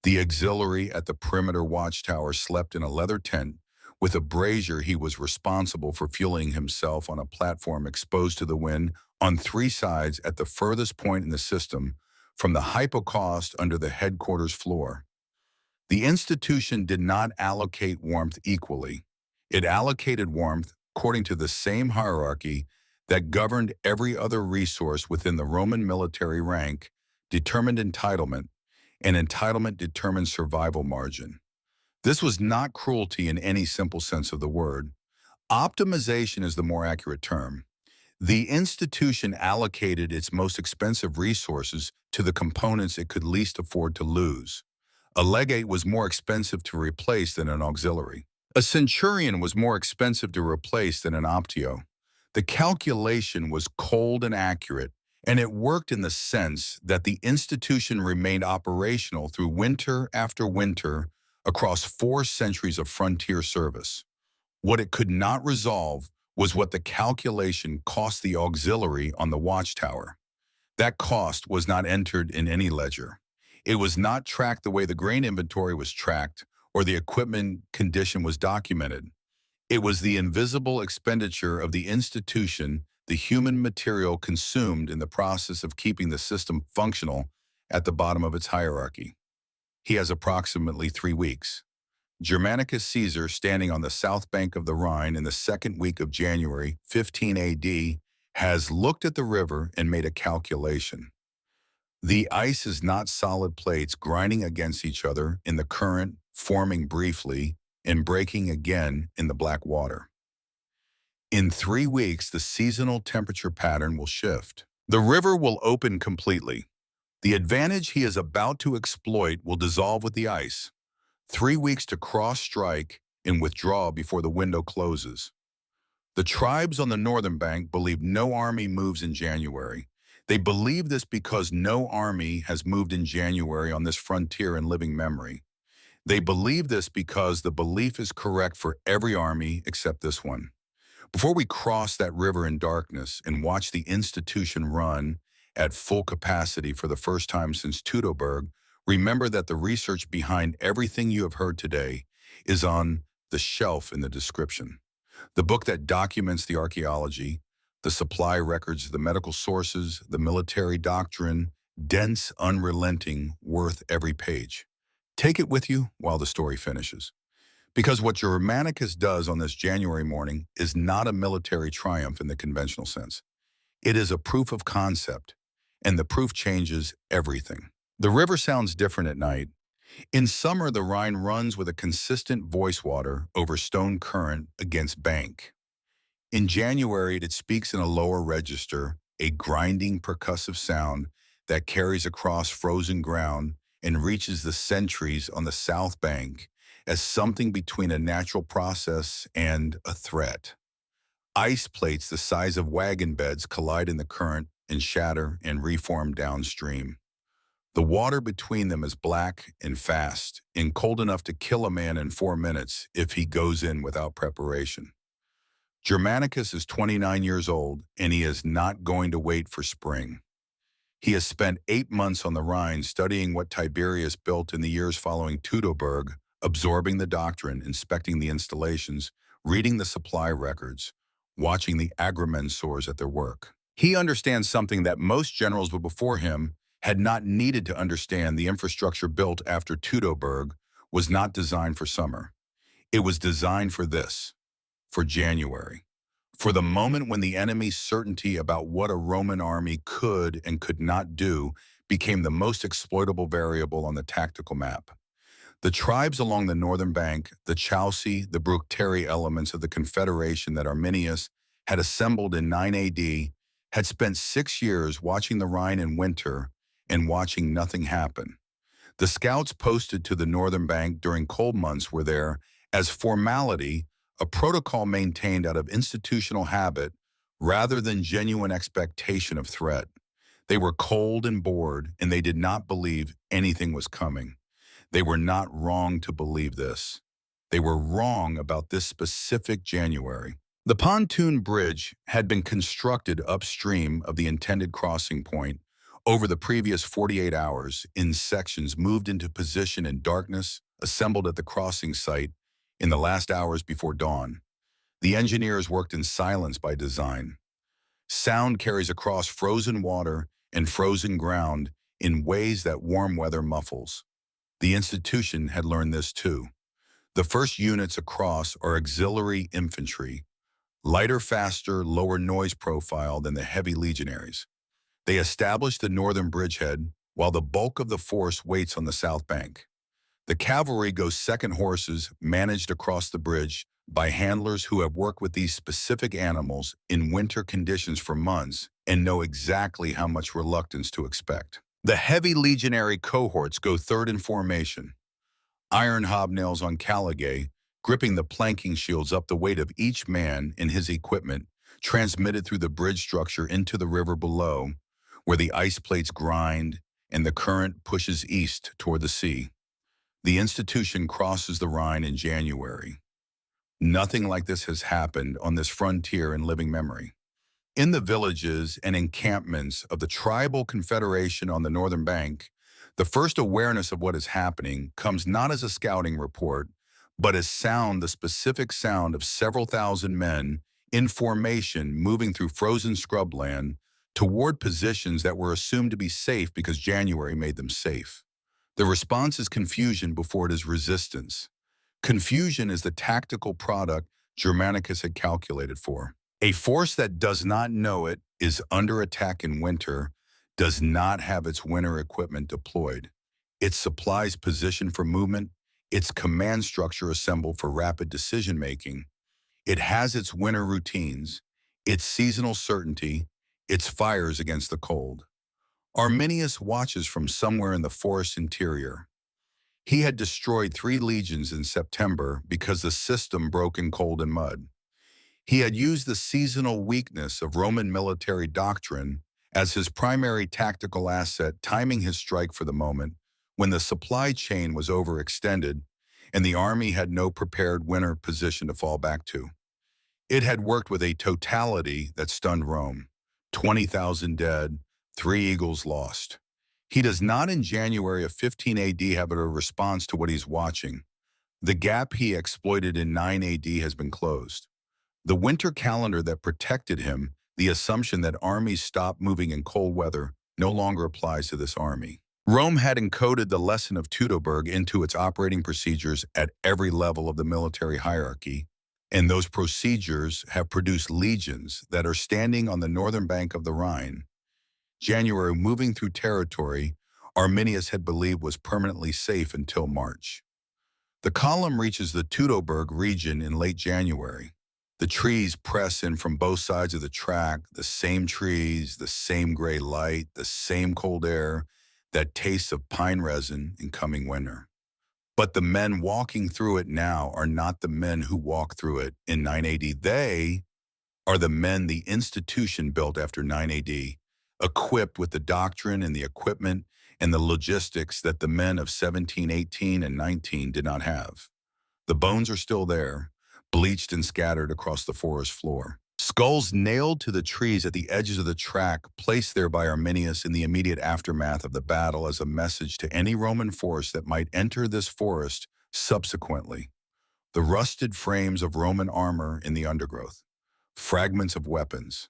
The auxiliary at the perimeter watchtower slept in a leather tent. With a brazier, he was responsible for fueling himself on a platform exposed to the wind on 3 sides at the furthest point in the system, from the hypocaust under the headquarters floor. The institution did not allocate warmth equally. It allocated warmth according to the same hierarchy that governed every other resource within the Roman military rank: determined entitlement, and entitlement determined survival margin. This was not cruelty in any simple sense of the word. Optimization is the more accurate term. The institution allocated its most expensive resources to the components it could least afford to lose. A legate was more expensive to replace than an auxiliary. A centurion was more expensive to replace than an optio. The calculation was cold and accurate, and it worked in the sense that the institution remained operational through winter after winter across 4 centuries of frontier service. What it could not resolve was what the calculation cost the auxiliary on the watchtower. That cost was not entered in any ledger. It was not tracked the way the grain inventory was tracked or the equipment condition was documented. It was the invisible expenditure of the institution, the human material consumed in the process of keeping the system functional at the bottom of its hierarchy. He has approximately 3 weeks. Germanicus Caesar, standing on the south bank of the Rhine in the 2nd week of January, 15 AD, has looked at the river and made a calculation. The ice is not solid plates grinding against each other in the current, forming briefly, and breaking again in the black water. In 3 weeks, the seasonal temperature pattern will shift. The river will open completely. The advantage he is about to exploit will dissolve with the ice. 3 weeks to cross-strike and withdraw before the window closes. The tribes on the northern bank believe no army moves in January. They believe this because no army has moved in January on this frontier in living memory. They believe this because the belief is correct for every army except this one. Before we cross that river in darkness and watch the institution run at full capacity for the first time since Teutoburg, remember that the research behind everything you have heard today is on the shelf in the description. The book that documents the archaeology, the supply records, the medical sources, the military doctrine, dense, unrelenting, worth every page. Take it with you while the story finishes. Because what Germanicus does on this January morning is not a military triumph in the conventional sense. It is a proof of concept, and the proof changes everything. The river sounds different at night. In summer, the Rhine runs with a consistent voice water over stone current against bank. In January, it speaks in a lower register, a grinding percussive sound that carries across frozen ground and reaches the sentries on the south bank as something between a natural process and a threat. Ice plates the size of wagon beds collide in the current and shatter and reform downstream. The water between them is black and fast and cold enough to kill a man in 4 minutes if he goes in without preparation. Germanicus is 29 years old, and he is not going to wait for spring. He has spent 8 months on the Rhine studying what Tiberius built in the years following Teutoburg, absorbing the doctrine, inspecting the installations, reading the supply records, watching the agrimensors at their work. He understands something that most generals before him had not needed to understand. The infrastructure built after Teutoburg was not designed for summer. It was designed for this, for January, for the moment when the enemy's certainty about what a Roman army could and could not do became the most exploitable variable on the tactical map. The tribes along the northern bank, the Chauci, the Bructeri elements of the confederation that Arminius had assembled in 9 AD, had spent 6 years watching the Rhine in winter and watching nothing happen. The scouts posted to the northern bank during cold months were there as formality, a protocol maintained out of institutional habit rather than genuine expectation of threat. They were cold and bored, and they did not believe anything was coming. They were not wrong to believe this. They were wrong about this specific January. The pontoon bridge had been constructed upstream of the intended crossing point over the previous 48 hours in sections moved into position in darkness, assembled at the crossing site in the last hours before dawn. The engineers worked in silence by design. Sound carries across frozen water and frozen ground in ways that warm weather muffles. The institution had learned this too. The first units across are auxiliary infantry, lighter, faster, lower noise profile than the heavy legionaries. They establish the northern bridgehead while the bulk of the force waits on the south bank. The cavalry goes second, horses managed across the bridge by handlers who have worked with these specific animals in winter conditions for months and know exactly how much reluctance to expect. The heavy legionary cohorts go third in formation, iron hobnails on caligay, gripping the planking shields up the weight of each man and his equipment, transmitted through the bridge structure into the river below, where the ice plates grind and the current pushes east toward the sea. The institution crosses the Rhine in January. Nothing like this has happened on this frontier in living memory. In the villages and encampments of the tribal confederation on the northern bank, the first awareness of what is happening comes not as a scouting report, but as the specific sound of several thousand men in formation moving through frozen scrubland toward positions that were assumed to be safe because January made them safe. The response is confusion before it is resistance. Confusion is the tactical product Germanicus had calculated for. A force that does not know it is under attack in winter, does not have its winter equipment deployed, its supplies positioned for movement, its command structure assembled for rapid decision-making. It has its winter routines, its seasonal certainty, its fires against the cold. Arminius watches from somewhere in the forest interior. He had destroyed 3 legions in September because the system broke in cold and mud. He had used the seasonal weakness of Roman military doctrine as his primary tactical asset, timing his strike for the moment when the supply chain was overextended and the army had no prepared winter position to fall back to. It had worked with a totality that stunned Rome. 20,000 dead, 3 eagles lost. He does not in January of 15 AD have a response to what he's watching. The gap he exploited in 9 AD has been closed. The winter calendar that protected him, the assumption that armies stop moving in cold weather, no longer applies to this army. Rome had encoded the lesson of Teutoburg into its operating procedures at every level of the military hierarchy, and those procedures have produced legions that are standing on the northern bank of the Rhine. January, moving through territory Arminius had believed was permanently safe until March. The column reaches the Teutoburg region in late January. The trees press in from both sides of the track, the same trees, the same gray light, the same cold air, that taste of pine resin in coming winter. But the men walking through it now are not the men who walked through it in 980. They are the men the institution built after 980, equipped with the doctrine and the equipment and the logistics that the men of 17, 18, and 19 did not have. The bones are still there, bleached and scattered across the forest floor. Skulls nailed to the trees at the edges of the track, placed there by Arminius in the immediate aftermath of the battle as a message to any Roman force that might enter this forest subsequently. The rusted frames of Roman armor in the undergrowth, fragments of weapons,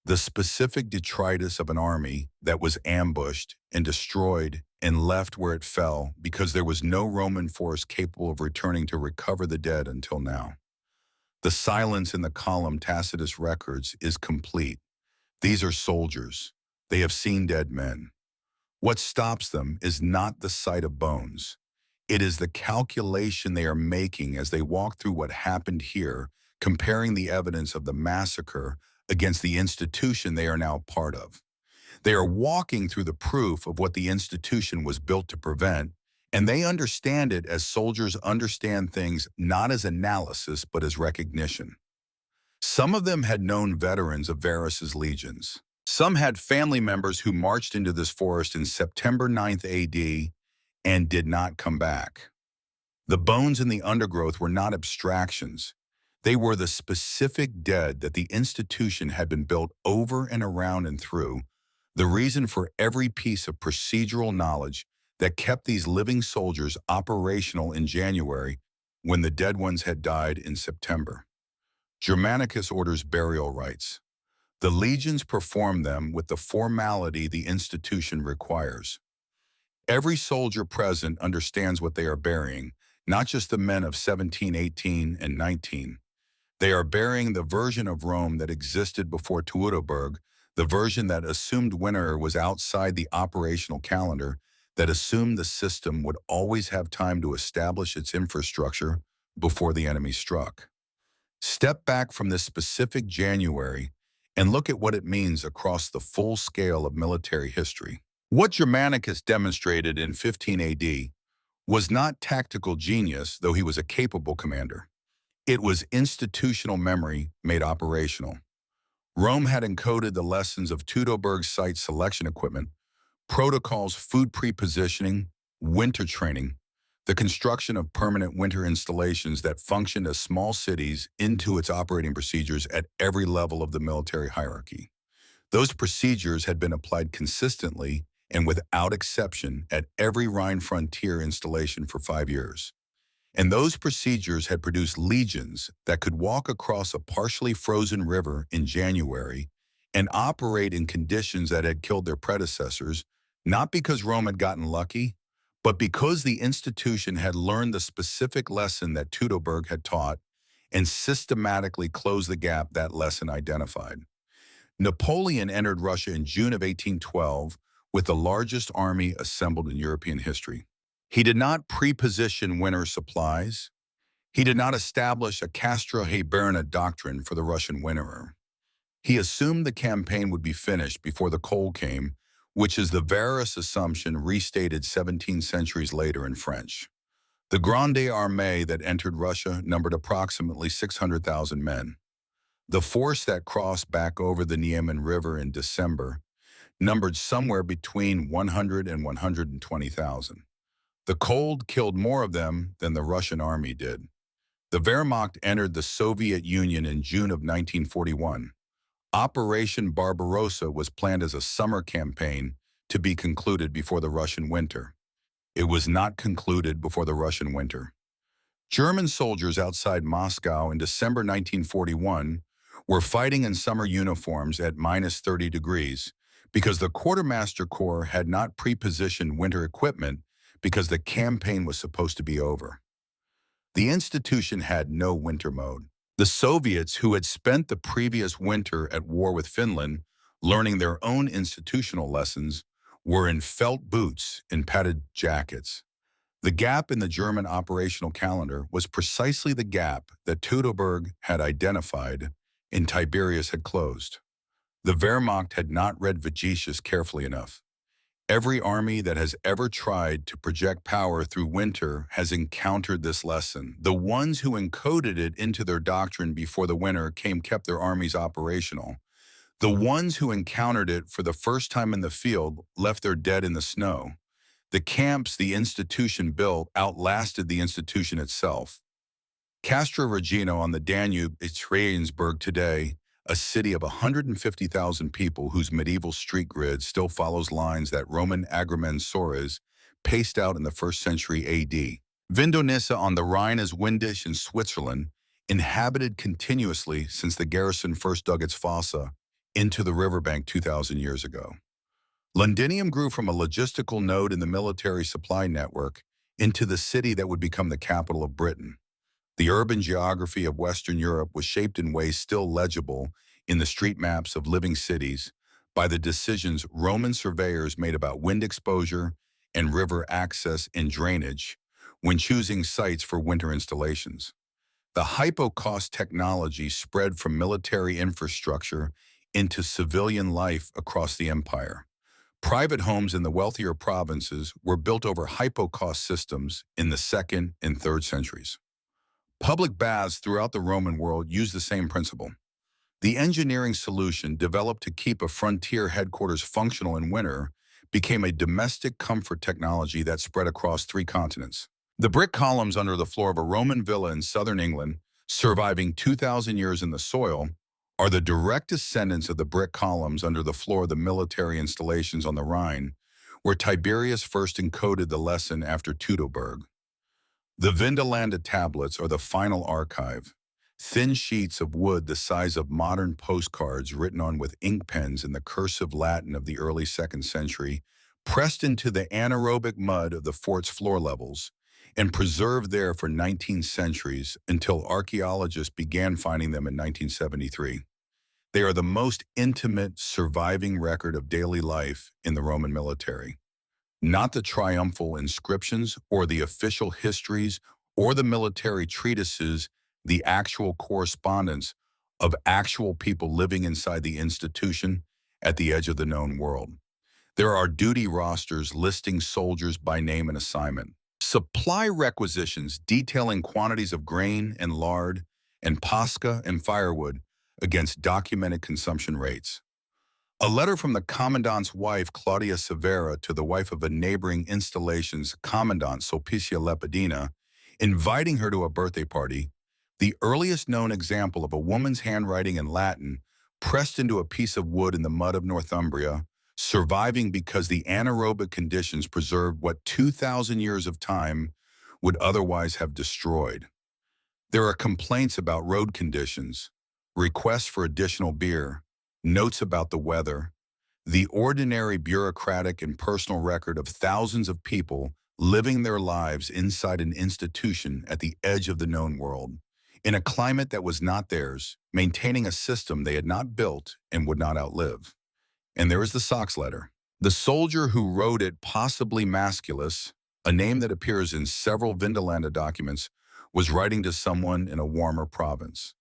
the specific detritus of an army that was ambushed and destroyed and left where it fell because there was no Roman force capable of returning to recover the dead until now. The silence in the column Tacitus records is complete. These are soldiers. They have seen dead men. What stops them is not the sight of bones. It is the calculation they are making as they walk through what happened here, comparing the evidence of the massacre against the institution they are now part of. They are walking through the proof of what the institution was built to prevent, and they understand it as soldiers understand things not as analysis but as recognition. Some of them had known veterans of Varus's legions. Some had family members who marched into this forest in September 9th AD and did not come back. The bones in the undergrowth were not abstractions. They were the specific dead that the institution had been built over and around and through, the reason for every piece of procedural knowledge that kept these living soldiers operational in January when the dead ones had died in September. Germanicus orders burial rites. The legions perform them with the formality the institution requires. Every soldier present understands what they are burying, not just the men of 17, 18, and 19. They are burying the version of Rome that existed before Teutoburg, the version that assumed winter was outside the operational calendar, that assumed the system would always have time to establish its infrastructure before the enemy struck. Step back from this specific January and look at what it means across the full scale of military history. What Germanicus demonstrated in 15 AD was not tactical genius, though he was a capable commander. It was institutional memory made operational. Rome had encoded the lessons of Teutoburg's site selection equipment, protocols, food pre-positioning, winter training, the construction of permanent winter installations that functioned as small cities into its operating procedures at every level of the military hierarchy. Those procedures had been applied consistently and without exception at every Rhine frontier installation for 5 years. And those procedures had produced legions that could walk across a partially frozen river in January and operate in conditions that had killed their predecessors, not because Rome had gotten lucky, but because the institution had learned the specific lesson that Teutoburg had taught and systematically closed the gap that lesson identified. Napoleon entered Russia in June of 1812 with the largest army assembled in European history. He did not pre-position winter supplies. He did not establish a Castra Hiberna doctrine for the Russian winterer. He assumed the campaign would be finished before the cold came, which is the Varus assumption restated 17 centuries later in French. The Grande Armée that entered Russia numbered approximately 600,000 men. The force that crossed back over the Niemen River in December numbered somewhere between 100 and 120,000. The cold killed more of them than the Russian army did. The Wehrmacht entered the Soviet Union in June of 1941. Operation Barbarossa was planned as a summer campaign to be concluded before the Russian winter. It was not concluded before the Russian winter. German soldiers outside Moscow in December 1941 were fighting in summer uniforms at minus 30 degrees because the Quartermaster Corps had not pre-positioned winter equipment because the campaign was supposed to be over. The institution had no winter mode. The Soviets, who had spent the previous winter at war with Finland, learning their own institutional lessons, were in felt boots and padded jackets. The gap in the German operational calendar was precisely the gap that Teutoburg had identified and Tiberius had closed. The Wehrmacht had not read Vegetius carefully enough. Every army that has ever tried to project power through winter has encountered this lesson. The ones who encoded it into their doctrine before the winter kept their armies operational. The ones who encountered it for the first time in the field left their dead in the snow. The camps the institution built outlasted the institution itself. Castra Regina on the Danube is Regensburg today, a city of 150,000 people whose medieval street grid still follows lines that Roman agrimensores paced out in the 1st century AD. Vindonissa on the Rhine is Windisch in Switzerland, inhabited continuously since the garrison first dug its fossa into the riverbank 2,000 years ago. Londinium grew from a logistical node in the military supply network into the city that would become the capital of Britain. The urban geography of Western Europe was shaped in ways still legible in the street maps of living cities by the decisions Roman surveyors made about wind exposure and river access and drainage when choosing sites for winter installations. The hypocaust technology spread from military infrastructure into civilian life across the empire. Private homes in the wealthier provinces were built over hypocaust systems in the 2nd and 3rd centuries. Public baths throughout the Roman world used the same principle. The engineering solution developed to keep a frontier headquarters functional in winter became a domestic comfort technology that spread across 3 continents. The brick columns under the floor of a Roman villa in southern England, surviving 2,000 years in the soil, are the direct descendants of the brick columns under the floor of the military installations on the Rhine, where Tiberius first encoded the lesson after Teutoburg. The Vindolanda tablets are the final archive, thin sheets of wood the size of modern postcards written on with ink pens in the cursive Latin of the early 2nd century, pressed into the anaerobic mud of the fort's floor levels, and preserved there for 19 centuries until archaeologists began finding them in 1973. They are the most intimate surviving record of daily life in the Roman military. Not the triumphal inscriptions or the official histories or the military treatises, the actual correspondence of actual people living inside the institution at the edge of the known world. There are duty rosters listing soldiers by name and assignment, supply requisitions detailing quantities of grain and lard and pasca and firewood against documented consumption rates. A letter from the commandant's wife, Claudia Severa, to the wife of a neighboring installation's commandant, Sulpicia Lepidina, inviting her to a birthday party, the earliest known example of a woman's handwriting in Latin pressed into a piece of wood in the mud of Northumbria, surviving because the anaerobic conditions preserved what 2,000 years of time would otherwise have destroyed. There are complaints about road conditions, requests for additional beer, notes about the weather, the ordinary bureaucratic and personal record of thousands of people living their lives inside an institution at the edge of the known world, in a climate that was not theirs, maintaining a system they had not built and would not outlive. And there is the Socks letter. The soldier who wrote it, possibly Masculus, a name that appears in several Vindolanda documents, was writing to someone in a warmer province.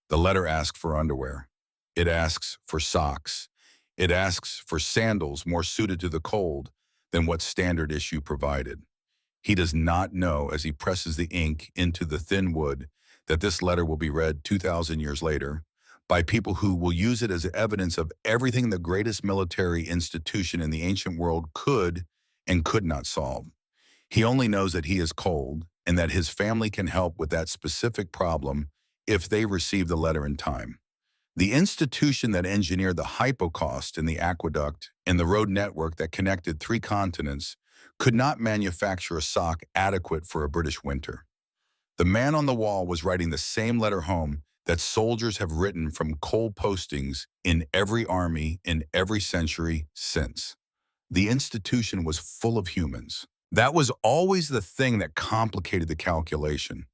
The letter asks for underwear. It asks for socks. It asks for sandals more suited to the cold than what standard issue provided. He does not know, as he presses the ink into the thin wood, that this letter will be read 2,000 years later by people who will use it as evidence of everything the greatest military institution in the ancient world could and could not solve. He only knows that he is cold and that his family can help with that specific problem if they receive the letter in time. The institution that engineered the hypocaust and the aqueduct and the road network that connected 3 continents could not manufacture a sock adequate for a British winter. The man on the wall was writing the same letter home that soldiers have written from coal postings in every army in every century since. The institution was full of humans. That was always the thing that complicated the calculation.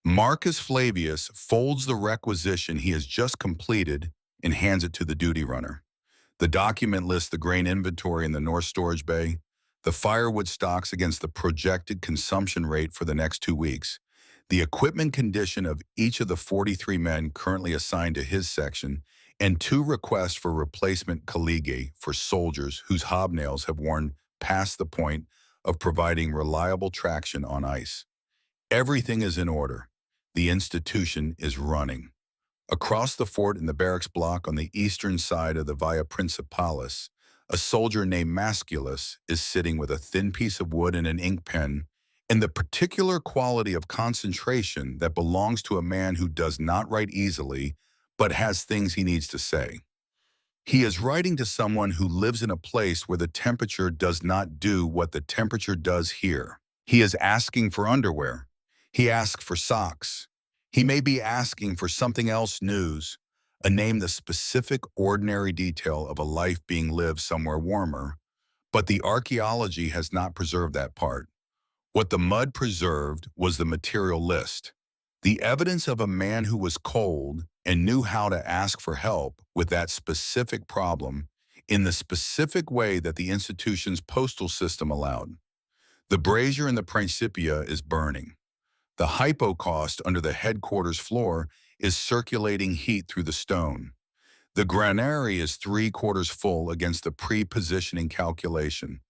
Marcus Flavius folds the requisition he has just completed and hands it to the duty runner. The document lists the grain inventory in the North Storage Bay, the firewood stocks against the projected consumption rate for the next 2 weeks, the equipment condition of each of the 43 men currently assigned to his section, and 2 requests for replacement collegae for soldiers whose hobnails have worn past the point of providing reliable traction on ice. Everything is in order. The institution is running. Across the fort in the barracks block on the eastern side of the Via Principalis, a soldier named Masculus is sitting with a thin piece of wood and an ink pen, and the particular quality of concentration that belongs to a man who does not write easily, but has things he needs to say. He is writing to someone who lives in a place where the temperature does not do what the temperature does here. He is asking for underwear. He asks for socks. He may be asking for something else news, a name the specific ordinary detail of a life being lived somewhere warmer, but the archaeology has not preserved that part. What the mud preserved was the material list, the evidence of a man who was cold and knew how to ask for help with that specific problem in the specific way that the institution's postal system allowed. The brazier in the Principia is burning. The hypocaust under the headquarters floor is circulating heat through the stone. The granary is 3/4 full against the pre-positioning calculation.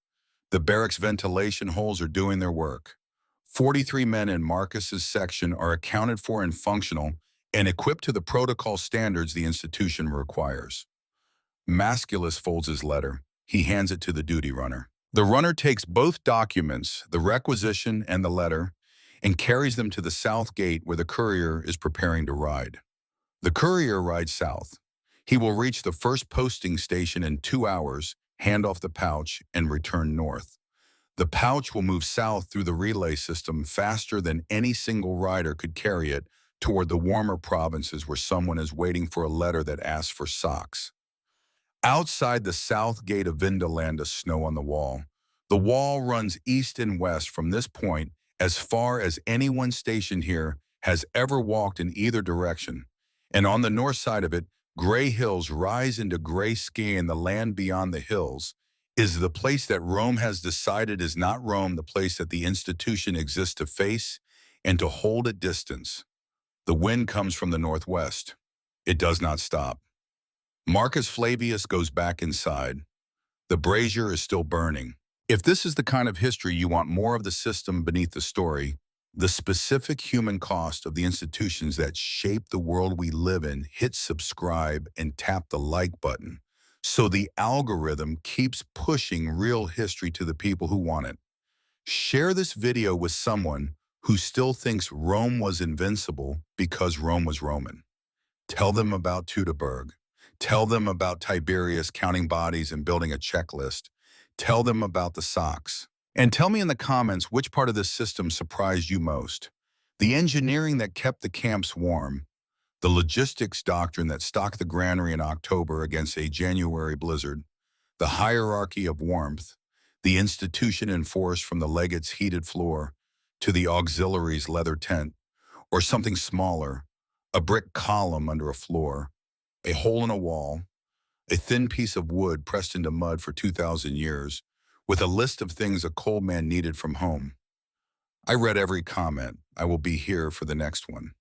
The barracks ventilation holes are doing their work. 43 men in Marcus's section are accounted for and functional and equipped to the protocol standards the institution requires. Masculus folds his letter. He hands it to the duty runner. The runner takes both documents, the requisition and the letter, and carries them to the south gate where the courier is preparing to ride. The courier rides south. He will reach the first posting station in 2 hours, hand off the pouch, and return north. The pouch will move south through the relay system faster than any single rider could carry it toward the warmer provinces where someone is waiting for a letter that asks for socks. Outside the south gate of Vindaland is snow on the wall. The wall runs east and west from this point as far as anyone stationed here has ever walked in either direction. And on the north side of it, gray hills rise into gray ski, and the land beyond the hills is the place that Rome has decided is not Rome, the place that the institution exists to face and to hold at distance. The wind comes from the northwest. It does not stop. Marcus Flavius goes back inside. The brazier is still burning. If this is the kind of history you want more of the system beneath the story, the specific human cost of the institutions that shape the world we live in, hit subscribe and tap the like button so the algorithm keeps pushing real history to the people who want it. Share this video with someone who still thinks Rome was invincible because Rome was Roman. Tell them about Teutoburg. Tell them about Tiberius counting bodies and building a checklist. Tell them about the socks. And tell me in the comments which part of this system surprised you most. The engineering that kept the camps warm, the logistics doctrine that stocked the granary in October against a January blizzard, the hierarchy of warmth, the institution enforced from the legate's heated floor to the auxiliary's leather tent, or something smaller, a brick column under a floor, a hole in a wall, a thin piece of wood pressed into mud for 2,000 years, with a list of things a coal man needed from home. I read every comment. I will be here for the next one.